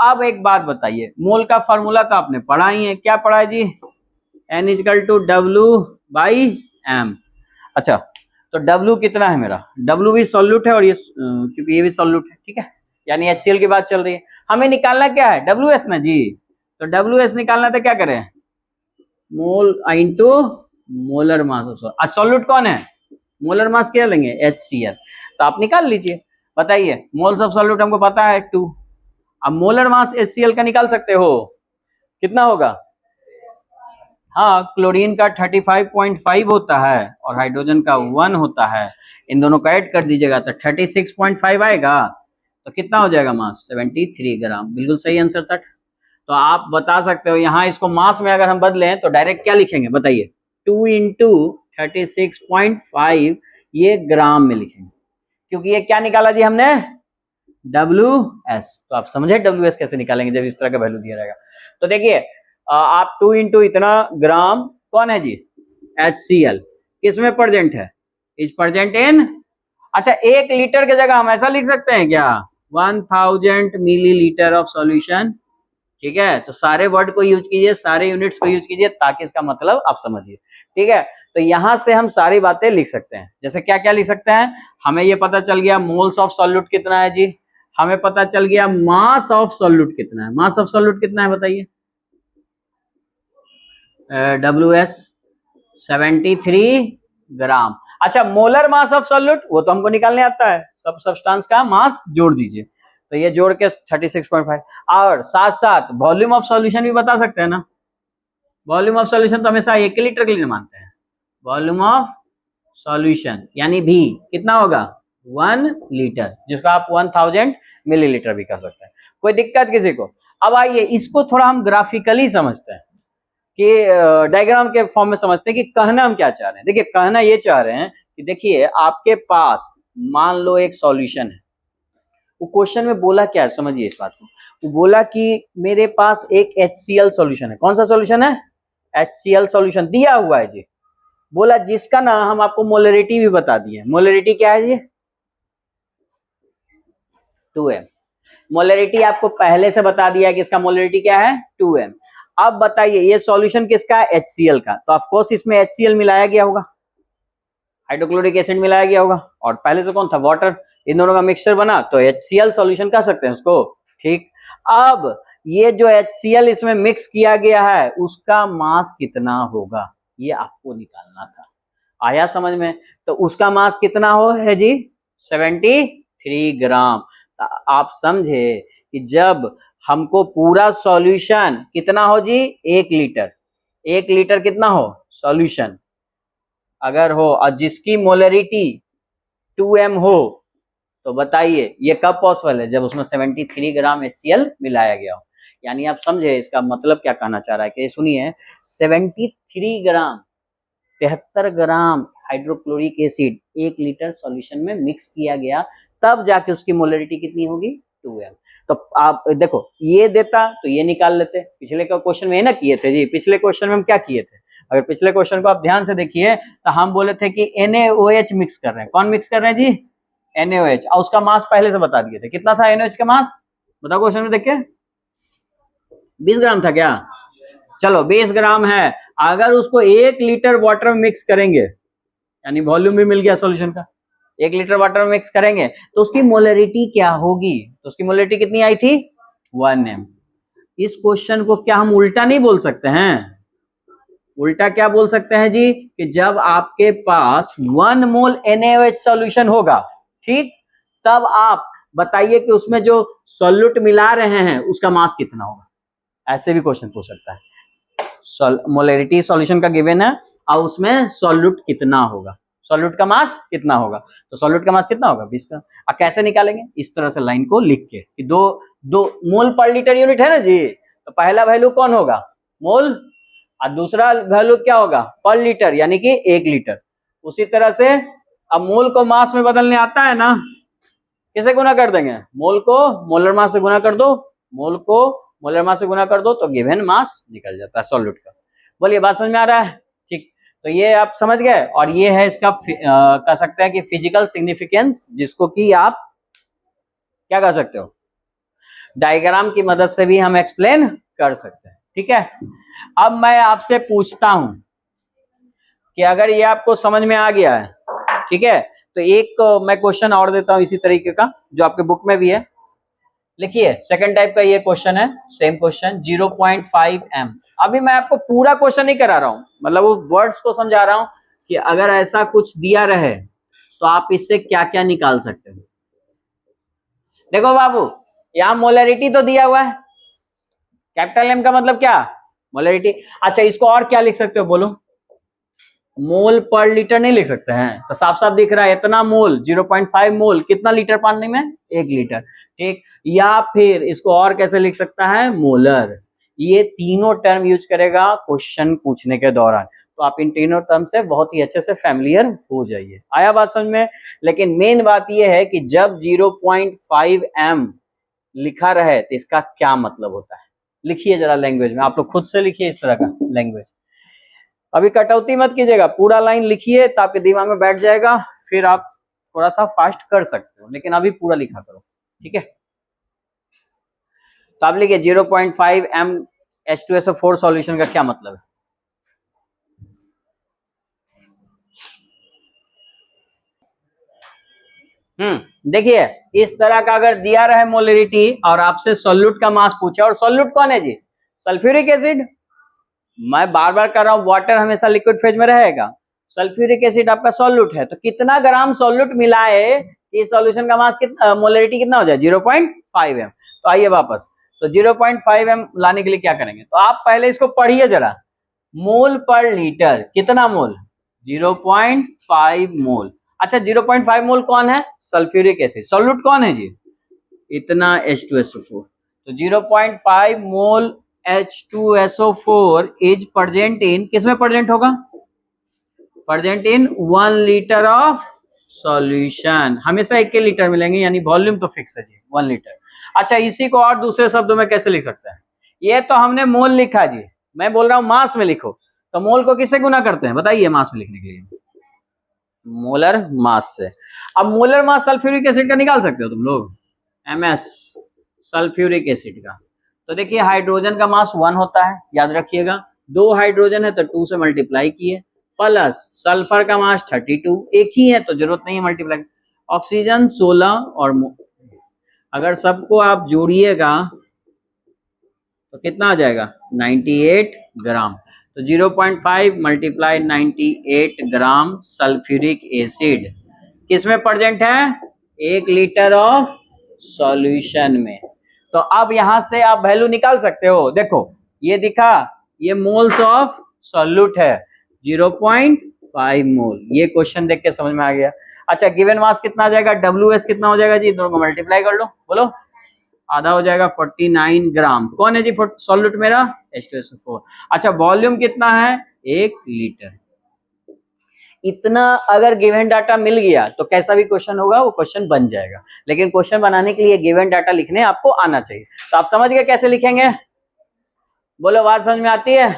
अब एक बात बताइए, मोल का फॉर्मूला तो आपने पढ़ा ही है, क्या पढ़ा है जी, N=W/M। अच्छा, तो W कितना है मेरा, W भी सॉल्यूट है, और ये क्योंकि ये भी सॉल्यूट है, ठीक है, यानी HCl की बात चल रही है। हमें निकालना क्या है, WS ना जी। तो WS निकालना था, क्या करें, mole into molar mass. Solute कौन है, मोलर मास क्या लेंगे, HCl। तो आप निकाल लीजिए, बताइए मोल्स ऑफ सॉल्यूट हमको पता है 2। अब मोलर मास HCl का निकाल सकते हो, कितना होगा, हाँ क्लोरीन का 35.5 होता है और हाइड्रोजन का 1 होता है, इन दोनों का ऐड कर दीजिएगा तो 36.5 आएगा। तो कितना हो जाएगा मास, 73 ग्राम। बिल्कुल सही आंसर था। तो आप बता सकते हो यहाँ इसको मास में अगर हम बदलें तो डायरेक्ट क्या लिखेंगे, बताइए, 2 इंटू 36.5 ये ग्राम में लिखेंगे, क्योंकि ये क्या निकाला जी हमने, WS। तो आप समझे WS कैसे निकालेंगे जब इस तरह का वैल्यू दिया रहेगा। तो देखिए आप 2 इंटू इतना ग्राम कौन है जी, HCl, किसमें प्रेजेंट है, इज प्रेजेंट इन, अच्छा 1 लीटर की जगह हम ऐसा लिख सकते हैं क्या, 1000 मिलीलीटर ऑफ सॉल्यूशन। ठीक है, तो सारे वर्ड को यूज कीजिए, सारे यूनिट्स को यूज कीजिए, ताकि इसका मतलब आप समझिए। ठीक है, तो यहां से हम सारी बातें लिख सकते हैं। जैसे क्या क्या लिख सकते हैं, हमें ये पता चल गया मोल्स ऑफ सॉल्यूट कितना है जी, हमें पता चल गया मास ऑफ सॉल्यूट कितना है। मास ऑफ सॉल्यूट कितना है बताइए, WS 73 ग्राम। अच्छा मोलर मास ऑफ सॉल्यूट वो तो हमको निकालने आता है, सब सब्सटेंस का मास जोड़ दीजिए, तो ये जोड़ के 36.5। और साथ साथ वॉल्यूम ऑफ सॉल्यूशन भी बता सकते हैं ना, वॉल्यूम ऑफ सॉल्यूशन तो हमेशा 1 लीटर के लिए मानते हैं। वॉल्यूम ऑफ सॉल्यूशन यानी भी कितना होगा, 1 लीटर, जिसको आप 1000 मिलीलीटर भी कह सकते हैं। कोई दिक्कत किसी को। अब आइए इसको थोड़ा हम ग्राफिकली समझते हैं, कि डायग्राम के फॉर्म में समझते हैं कि कहना हम क्या चाह रहे हैं। देखिए कहना ये चाह रहे हैं कि देखिए आपके पास मान लो एक सॉल्यूशन है, वो क्वेश्चन में बोला क्या है समझिए इस बात को, वो बोला कि मेरे पास एक HCl सॉल्यूशन है। कौन सा सॉल्यूशन है, HCl सॉल्यूशन दिया हुआ है जी। बोला जिसका ना हम आपको मोलरिटी भी बता दिए। मोलरिटी क्या है जी, 2m। मोलरिटी आपको पहले से बता दिया है कि इसका मोलरिटी क्या है, 2m। अब बताइए ये सॉल्यूशन किसका है, HCl का। तो ऑफ कोर्स इसमें HCl मिलाया गया होगा, हाइड्रोक्लोरिक एसिड मिलाया गया होगा, और पहले से कौन था, वाटर। इन दोनों का मिक्सचर बना तो HCl सॉल्यूशन कह सकते हैं उसको। ठीक, अब ये जो HCl इसमें मिक्स किया गया है उसका मास कितना होगा, ये आपको निकालना था। आया समझ में, तो उसका मास कितना हो है जी, 73 ग्राम। तो आप समझे कि जब हमको पूरा सॉल्यूशन कितना हो जी, 1 लीटर, 1 लीटर कितना हो सॉल्यूशन अगर हो, और जिसकी मोलरिटी 2m हो, तो बताइए ये कब पॉसिबल है, जब उसमें 73 ग्राम HCl मिलाया गया हो। यानी आप समझे इसका मतलब क्या कहना चाह रहा है, कि सुनिए 73 ग्राम 73 ग्राम हाइड्रोक्लोरिक एसिड 1 लीटर सॉल्यूशन में मिक्स किया गया, तब जाके उसकी मोलरिटी कितनी होगी, 2m। तो आप देखो ये देता तो ये निकाल लेते, पिछले का क्वेश्चन में ना किए थे जी। पिछले क्वेश्चन में हम क्या किए थे, अगर पिछले क्वेश्चन को आप ध्यान से देखिए तो हम बोले थे कि NaOH मिक्स कर रहे हैं। कौन मिक्स कर रहे हैं जी, NaOH, और उसका मास पहले से बता दिए थे। कितना था NaOH का मास, बताओ क्वेश्चन में देखिए, 20 ग्राम था क्या, चलो 20 ग्राम है। अगर उसको 1 लीटर वाटर में मिक्स करेंगे, यानी वॉल्यूम भी मिल गया सॉल्यूशन का, 1 लीटर वाटर में मिक्स करेंगे तो उसकी मोलरिटी क्या होगी, तो उसकी मोलरिटी कितनी आई थी, 1m। इस क्वेश्चन को क्या हम उल्टा नहीं बोल सकते हैं, उल्टा क्या बोल सकते हैं जी, कि जब आपके पास 1 मोल NaOH सॉल्यूशन होगा, ठीक, तब आप बताइए कि उसमें जो सॉल्यूट मिला रहे हैं उसका मास कितना होगा। ऐसे भी क्वेश्चन पूछ सकता है, मोलरिटी सॉल्यूशन का गिवन है और उसमें सॉल्यूट कितना होगा, सॉल्यूट का मास कितना होगा, तो सॉल्यूट का मास कितना होगा 20 का। अब कैसे निकालेंगे, इस तरह से लाइन को लिख के कि दो मोल पर लीटर यूनिट है ना जी, तो पहला वैल्यू कौन होगा, मोल, और दूसरा वैल्यू क्या होगा, पर लीटर, यानी कि 1 लीटर। उसी तरह से अब मोल को मास में बदलने आता है ना, किसे गुना कर देंगे, मोल को मोलर मास से गुना कर दो, मोल को मोलर मास से गुना कर दो तो गिवन मास निकल जाता है सॉल्यूट का। बोलिए बात समझ में आ रहा है, ठीक। तो ये आप समझ गए, और ये है इसका कह सकते हैं कि फिजिकल सिग्निफिकेंस, जिसको कि आप क्या कह सकते हो, डायग्राम की मदद से भी हम एक्सप्लेन कर सकते हैं। ठीक है, अब मैं आपसे पूछता हूं कि अगर ये आपको समझ में आ गया है, ठीक है, तो एक मैं क्वेश्चन और देता हूं इसी तरीके का, जो आपके बुक में भी है। लिखिए सेकंड टाइप का ये क्वेश्चन है, सेम क्वेश्चन 0.5 m। अभी मैं आपको पूरा क्वेश्चन नहीं करा रहा हूं, मतलब वो वर्ड्स को समझा रहा हूं कि अगर ऐसा कुछ दिया रहे तो आप इससे क्या क्या निकाल सकते हो। देखो बाबू, यहां मोलरिटी तो दिया हुआ है, कैपिटल एम का मतलब क्या, मोलरिटी। अच्छा इसको और क्या लिख सकते हो बोलो, मोल पर लीटर नहीं लिख सकते हैं, तो साफ साफ दिख रहा है इतना मोल, 0.5 मोल कितना लीटर पानी में, 1 लीटर, ठीक। या फिर इसको और कैसे लिख सकता है, मोलर। ये तीनों टर्म यूज करेगा क्वेश्चन पूछने के दौरान, तो आप इन तीनों टर्म से बहुत ही अच्छे से फैमिलियर हो जाइए। आया बात समझ में। लेकिन मेन बात यह है कि जब 0.5 m लिखा रहे तो इसका क्या मतलब होता है, लिखिए जरा लैंग्वेज में, आप लोग खुद से लिखिए इस तरह का लैंग्वेज। अभी कटौती मत कीजिएगा, पूरा लाइन लिखिए तो आपके दिमाग में बैठ जाएगा, फिर आप थोड़ा सा फास्ट कर सकते हो, लेकिन अभी पूरा लिखा करो, ठीक है। तो आप लिखिए 0.5 m H2SO4 सॉल्यूशन का क्या मतलब है। देखिए इस तरह का अगर दिया रहे मोलरिटी और आपसे सोल्यूट का मास पूछे, और सोल्यूट कौन है जी, सल्फ्यूरिक एसिड। मैं बार बार कर रहा हूं, वाटर हमेशा लिक्विड फेज में रहेगा, सल्फ्यूरिक एसिड आपका सॉल्यूट है, तो कितना ग्राम सॉल्यूट मिलाए कि सॉल्यूशन का मास कितना, मोलरिटी कितना हो जाए 0.5 m। तो आइए वापस, तो 0.5 m लाने के लिए क्या करेंगे, तो आप पहले इसको पढ़िए जरा, मोल पर लीटर कितना मोल, 0.5 मोल। अच्छा 0.5 मोल कौन है, सल्फ्यूरिक एसिड। सॉल्यूट कौन है जी, इतना H2SO4। तो 0.5 मोल H2SO4 इज प्रेजेंट इन, किसमें प्रेजेंट होगा, present in 1 litre of solution. हमेशा 1 लीटर मिलेंगे, यानी वॉल्यूम तो फिक्स है जी 1 लीटर। अच्छा इसी को और दूसरे शब्दों में कैसे लिख सकते हैं, ये तो हमने मोल लिखा जी, मैं बोल रहा हूं मास में लिखो, तो मोल को किससे गुना करते हैं बताइए मास में लिखने के लिए, मोलर मास से। अब मोलर मास सल्फ्यूरिक एसिड का निकाल सकते हो तुम लोग, MS सल्फ्यूरिक एसिड का। तो देखिए हाइड्रोजन का मास 1 होता है, याद रखिएगा, 2 हाइड्रोजन है तो 2 से मल्टीप्लाई किए, प्लस सल्फर का मास 32, एक ही है तो जरूरत नहीं है मल्टीप्लाई। ऑक्सीजन 16, और अगर सबको आप जोड़िएगा तो कितना आ जाएगा 98 ग्राम। तो 0.5 मल्टीप्लाई 98 ग्राम सल्फ्यूरिक एसिड किसमें प्रेजेंट है, 1 लीटर ऑफ सॉल्यूशन में। तो अब यहां से आप वैल्यू निकाल सकते हो, देखो ये दिखा, ये मोल्स ऑफ सॉल्यूट है 0.5 मोल, ये क्वेश्चन देख के समझ में आ गया। अच्छा गिवन मास कितना आ जाएगा, WS कितना हो जाएगा जी, दोनों को मल्टीप्लाई कर लो, बोलो, आधा हो जाएगा 49 ग्राम। कौन है जी सॉल्यूट मेरा, H2SO4। अच्छा वॉल्यूम कितना है, 1 लीटर। इतना अगर गिवन डाटा मिल गया तो कैसा भी क्वेश्चन होगा वो क्वेश्चन बन जाएगा, लेकिन क्वेश्चन बनाने के लिए गिवन डाटा लिखने आपको आना चाहिए। तो आप समझ गए कैसे लिखेंगे, बोलो बात समझ में आती है,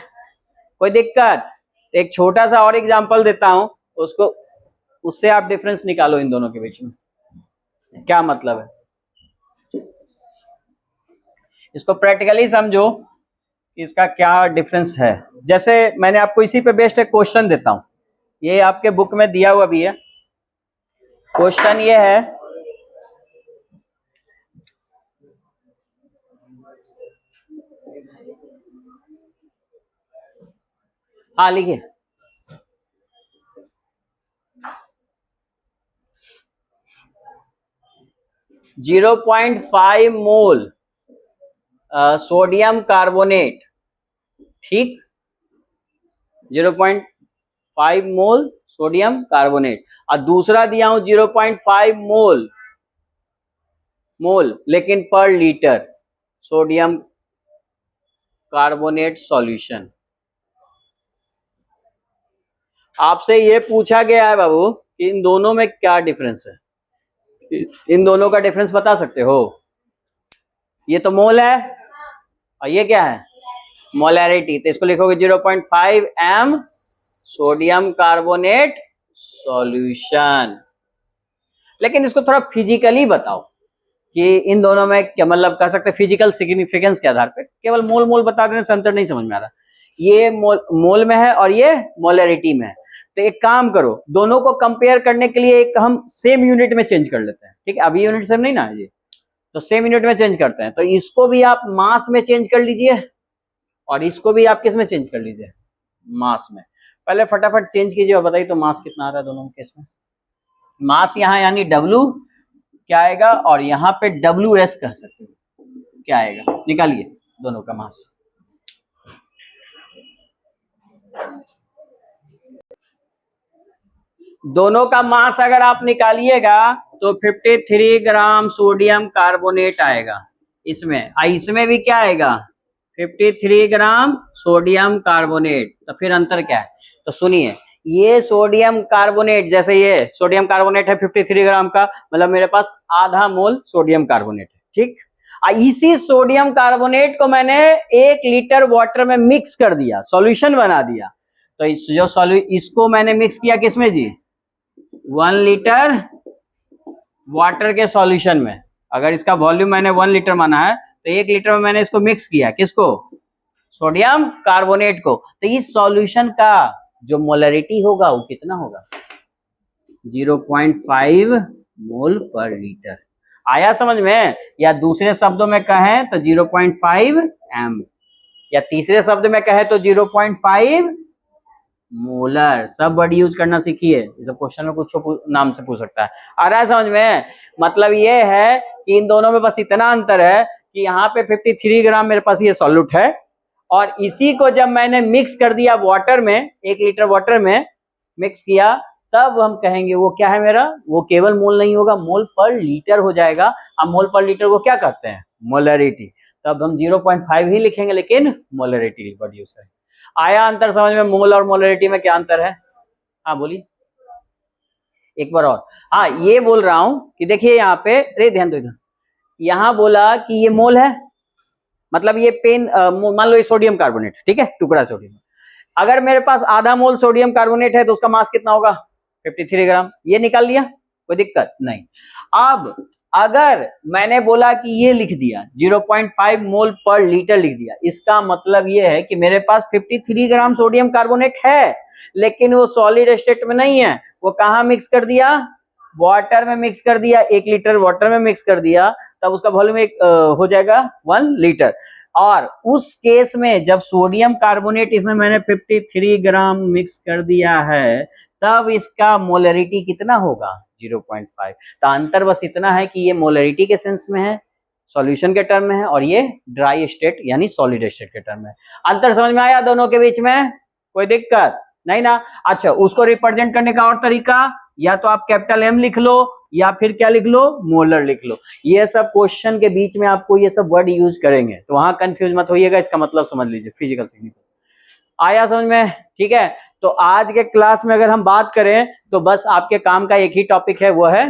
कोई दिक्कत। एक छोटा सा और एग्जांपल देता हूं, उसको उससे आप डिफरेंस निकालो इन दोनों के बीच में क्या मतलब है, इसको प्रैक्टिकली समझो इसका क्या डिफरेंस है। जैसे मैंने आपको इसी पे बेस्ड एक क्वेश्चन देता हूं, ये आपके बुक में दिया हुआ भी है, क्वेश्चन ये है, हाँ लिखिए, जीरो 0.5 मोल सोडियम कार्बोनेट, ठीक, 0.5 मोल सोडियम कार्बोनेट, और दूसरा दिया हूं 0.5 मोल लेकिन पर लीटर सोडियम कार्बोनेट सॉल्यूशन। आपसे ये पूछा गया है बाबू कि इन दोनों में क्या डिफरेंस है, इन दोनों का डिफरेंस बता सकते हो, ये तो मोल है और ये क्या है मोलैरिटी, तो इसको लिखोगे 0.5 m सोडियम कार्बोनेट सॉल्यूशन। लेकिन इसको थोड़ा फिजिकली बताओ कि इन दोनों में क्या मतलब, कह सकते फिजिकल सिग्निफिकेंस के आधार पे, केवल मोल मोल बता देने से अंतर नहीं समझ में आ रहा, ये मोल में है और ये मोलैरिटी में है। तो एक काम करो, दोनों को कंपेयर करने के लिए एक हम सेम यूनिट में चेंज कर लेते हैं, ठीक है, अभी यूनिट सेम नहीं ना है ये, तो सेम यूनिट में चेंज करते हैं। तो इसको भी आप मास में चेंज कर लीजिए और इसको भी आप किस में चेंज कर लीजिए, मास में। पहले फटाफट चेंज कीजिए और बताइए तो मास कितना आ रहा है दोनों केस में। मास यहाँ यानी W क्या आएगा और यहाँ पे WS कह सकते हो क्या आएगा, निकालिए दोनों का मास। दोनों का मास अगर आप निकालिएगा तो 53 ग्राम सोडियम कार्बोनेट आएगा इसमें, इसमें भी क्या आएगा 53 ग्राम सोडियम कार्बोनेट। तो फिर अंतर क्या है, तो सुनिए, ये सोडियम कार्बोनेट, जैसे ये सोडियम कार्बोनेट है 53 ग्राम का, मतलब मेरे पास आधा मोल सोडियम कार्बोनेट है, ठीक। इसी सोडियम कार्बोनेट को मैंने 1 लीटर वाटर में मिक्स कर दिया, सॉल्यूशन बना दिया। तो इसको मैंने मिक्स किया किसमें जी, 1 लीटर वाटर के सॉल्यूशन में। अगर इसका वॉल्यूम मैंने 1 लीटर माना है तो 1 लीटर में मैंने इसको मिक्स किया, किसको, सोडियम कार्बोनेट को। तो इस सॉल्यूशन का जो मोलरिटी होगा वो कितना होगा, 0.5 मोल पर लीटर। आया समझ में, या दूसरे शब्दों में कहें तो 0.5 एम, या तीसरे शब्द में कहें तो 0.5 मोलर। सब वर्ड यूज करना सीखिए, इस क्वेश्चन में कुछ नाम से पूछ सकता है। आ रहा है समझ में, मतलब ये है कि इन दोनों में बस इतना अंतर है कि यहाँ पे 53 ग्राम मेरे पास ये सॉल्यूट है और इसी को जब मैंने मिक्स कर दिया वाटर में, 1 लीटर वाटर में मिक्स किया, तब हम कहेंगे वो क्या है मेरा, वो केवल मोल नहीं होगा, मोल पर लीटर हो जाएगा। अब मोल पर लीटर को क्या कहते हैं, मोलरिटी। तब हम 0.5 ही लिखेंगे लेकिन मोलरिटी वर्ड यूज करेंगे। आया अंतर समझ में, मोल और मोलरिटी में क्या अंतर है, हाँ बोलिए एक बार और। हाँ ये बोल रहा हूं कि देखिए यहाँ पे, अरे ध्यान दो, यहाँ बोला कि ये मोल है, मतलब ये पेन, मान लो ये सोडियम कार्बोनेट, ठीक है, टुकड़ा सोडियम। अगर मेरे पास आधा मोल सोडियम कार्बोनेट है तो उसका मास कितना होगा, 53 ग्राम। ये निकाल लिया, कोई दिक्कत नहीं। अब अगर मैंने बोला कि ये लिख दिया 0.5 मोल पर लीटर लिख दिया, इसका मतलब ये है कि मेरे पास 53 ग्राम सोडियम कार्बोनेट है, लेकिन वो सॉलिड स्टेट में नहीं है। वो कहाँ मिक्स कर दिया, वाटर में मिक्स कर दिया, 1 लीटर वाटर में मिक्स कर दिया, तब उसका वॉल्यूम हो जाएगा 1 लीटर। और उस केस में जब सोडियम कार्बोनेट इसमें मैंने 53 ग्राम मिक्स कर दिया है, तब इसका मोलरिटी कितना होगा, 0.5। तो अंतर बस इतना है कि ये मोलरिटी के सेंस में है, सॉल्यूशन के टर्म में है, और ये ड्राई स्टेट यानी सॉलिड स्टेट के टर्म में है। अंतर समझ में आया दोनों के बीच में, कोई दिक्कत नहीं ना। अच्छा, उसको रिप्रेजेंट करने का और तरीका, या तो आप कैपिटल M लिख लो या फिर क्या लिख लो, मोलर लिख लो। ये सब क्वेश्चन के बीच में आपको ये सब वर्ड यूज करेंगे, तो वहां कंफ्यूज मत होइएगा, इसका मतलब समझ लीजिए, फिजिकल सीखने आया समझ में, ठीक है। तो आज के क्लास में अगर हम बात करें तो बस आपके काम का एक ही टॉपिक है, वो है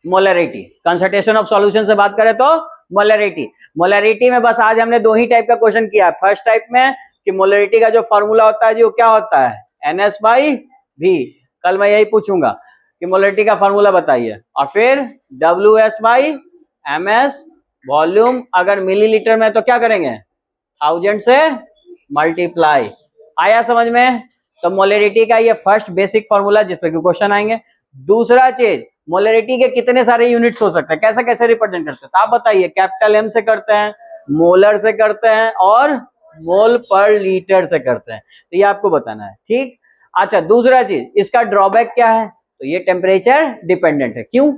मोलरिटी। कंसंट्रेशन ऑफ सॉल्यूशन से बात करें तो मोलरिटी। मोलरिटी में बस आज हमने 2 ही टाइप का क्वेश्चन किया। फर्स्ट टाइप में कि मोलरिटी का जो फॉर्मूला होता है जी, वो क्या होता है, NS/V। कल मैं यही पूछूंगा कि मोलरिटी का फॉर्मूला बताइए, और फिर WS/MS, वॉल्यूम अगर मिलीलीटर में तो क्या करेंगे, 1000 से मल्टीप्लाई। आया समझ में। तो मोलरिटी का ये फर्स्ट बेसिक फॉर्मूला जिस पे क्वेश्चन आएंगे। दूसरा चीज, मोलरिटी के कितने सारे यूनिट्स हो सकते हैं, कैसे कैसे रिप्रेजेंट करते हैं, तो आप बताइए। कैपिटल M से करते हैं, मोलर से करते हैं, और मोल पर लीटर से करते हैं। तो ये आपको बताना है, ठीक। अच्छा, दूसरा चीज, इसका ड्रॉबैक क्या है, तो ये टेम्परेचर डिपेंडेंट है। क्यों,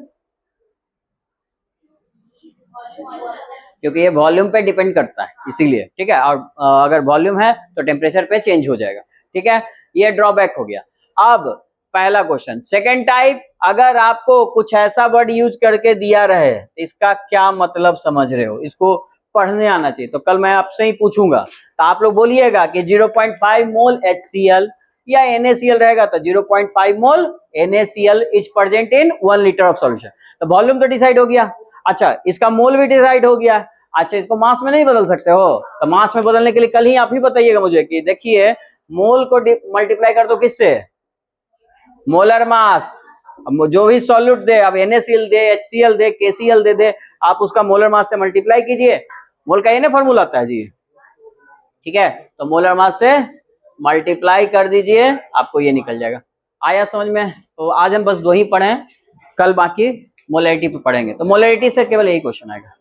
क्योंकि ये वॉल्यूम पे डिपेंड करता है, इसीलिए, ठीक है। और अगर वॉल्यूम है तो टेम्परेचर पे चेंज हो जाएगा, ठीक है। ये ड्रॉबैक हो गया। अब पहला क्वेश्चन। सेकंड टाइप, अगर आपको कुछ ऐसा वर्ड यूज करके दिया रहे, इसका क्या मतलब समझ रहे हो, इसको पढ़ने आना चाहिए। तो कल मैं आपसे ही पूछूंगा, तो आप लोग बोलिएगा कि 0.5 मोल HCl या NaCl रहेगा, तो 0.5 मोल NaCl is present in 1 litre of solution. तो वॉल्यूम तो डिसाइड हो गया। अच्छा, इसका मोल भी डिसाइड हो गया। अच्छा, इसको मास में नहीं बदल सकते हो, तो मास में बदलने के लिए कल ही आप ही बताइएगा मुझे कि देखिए, मोल को मल्टीप्लाई कर दो किससे, मोलर मास। जो भी सॉल्यूट दे, अब NaCl दे, HCl दे, KCl दे, आप उसका मोलर मास से मल्टीप्लाई कीजिए। मोल का ये ना फॉर्मूला आता है जी, ठीक है। तो मोलर मास से मल्टीप्लाई कर दीजिए, आपको ये निकल जाएगा। आया समझ में। तो आज हम बस 2 ही पढ़े, कल बाकी मोलैरिटी पे पढ़ेंगे, तो मोलैरिटी से केवल यही क्वेश्चन आएगा।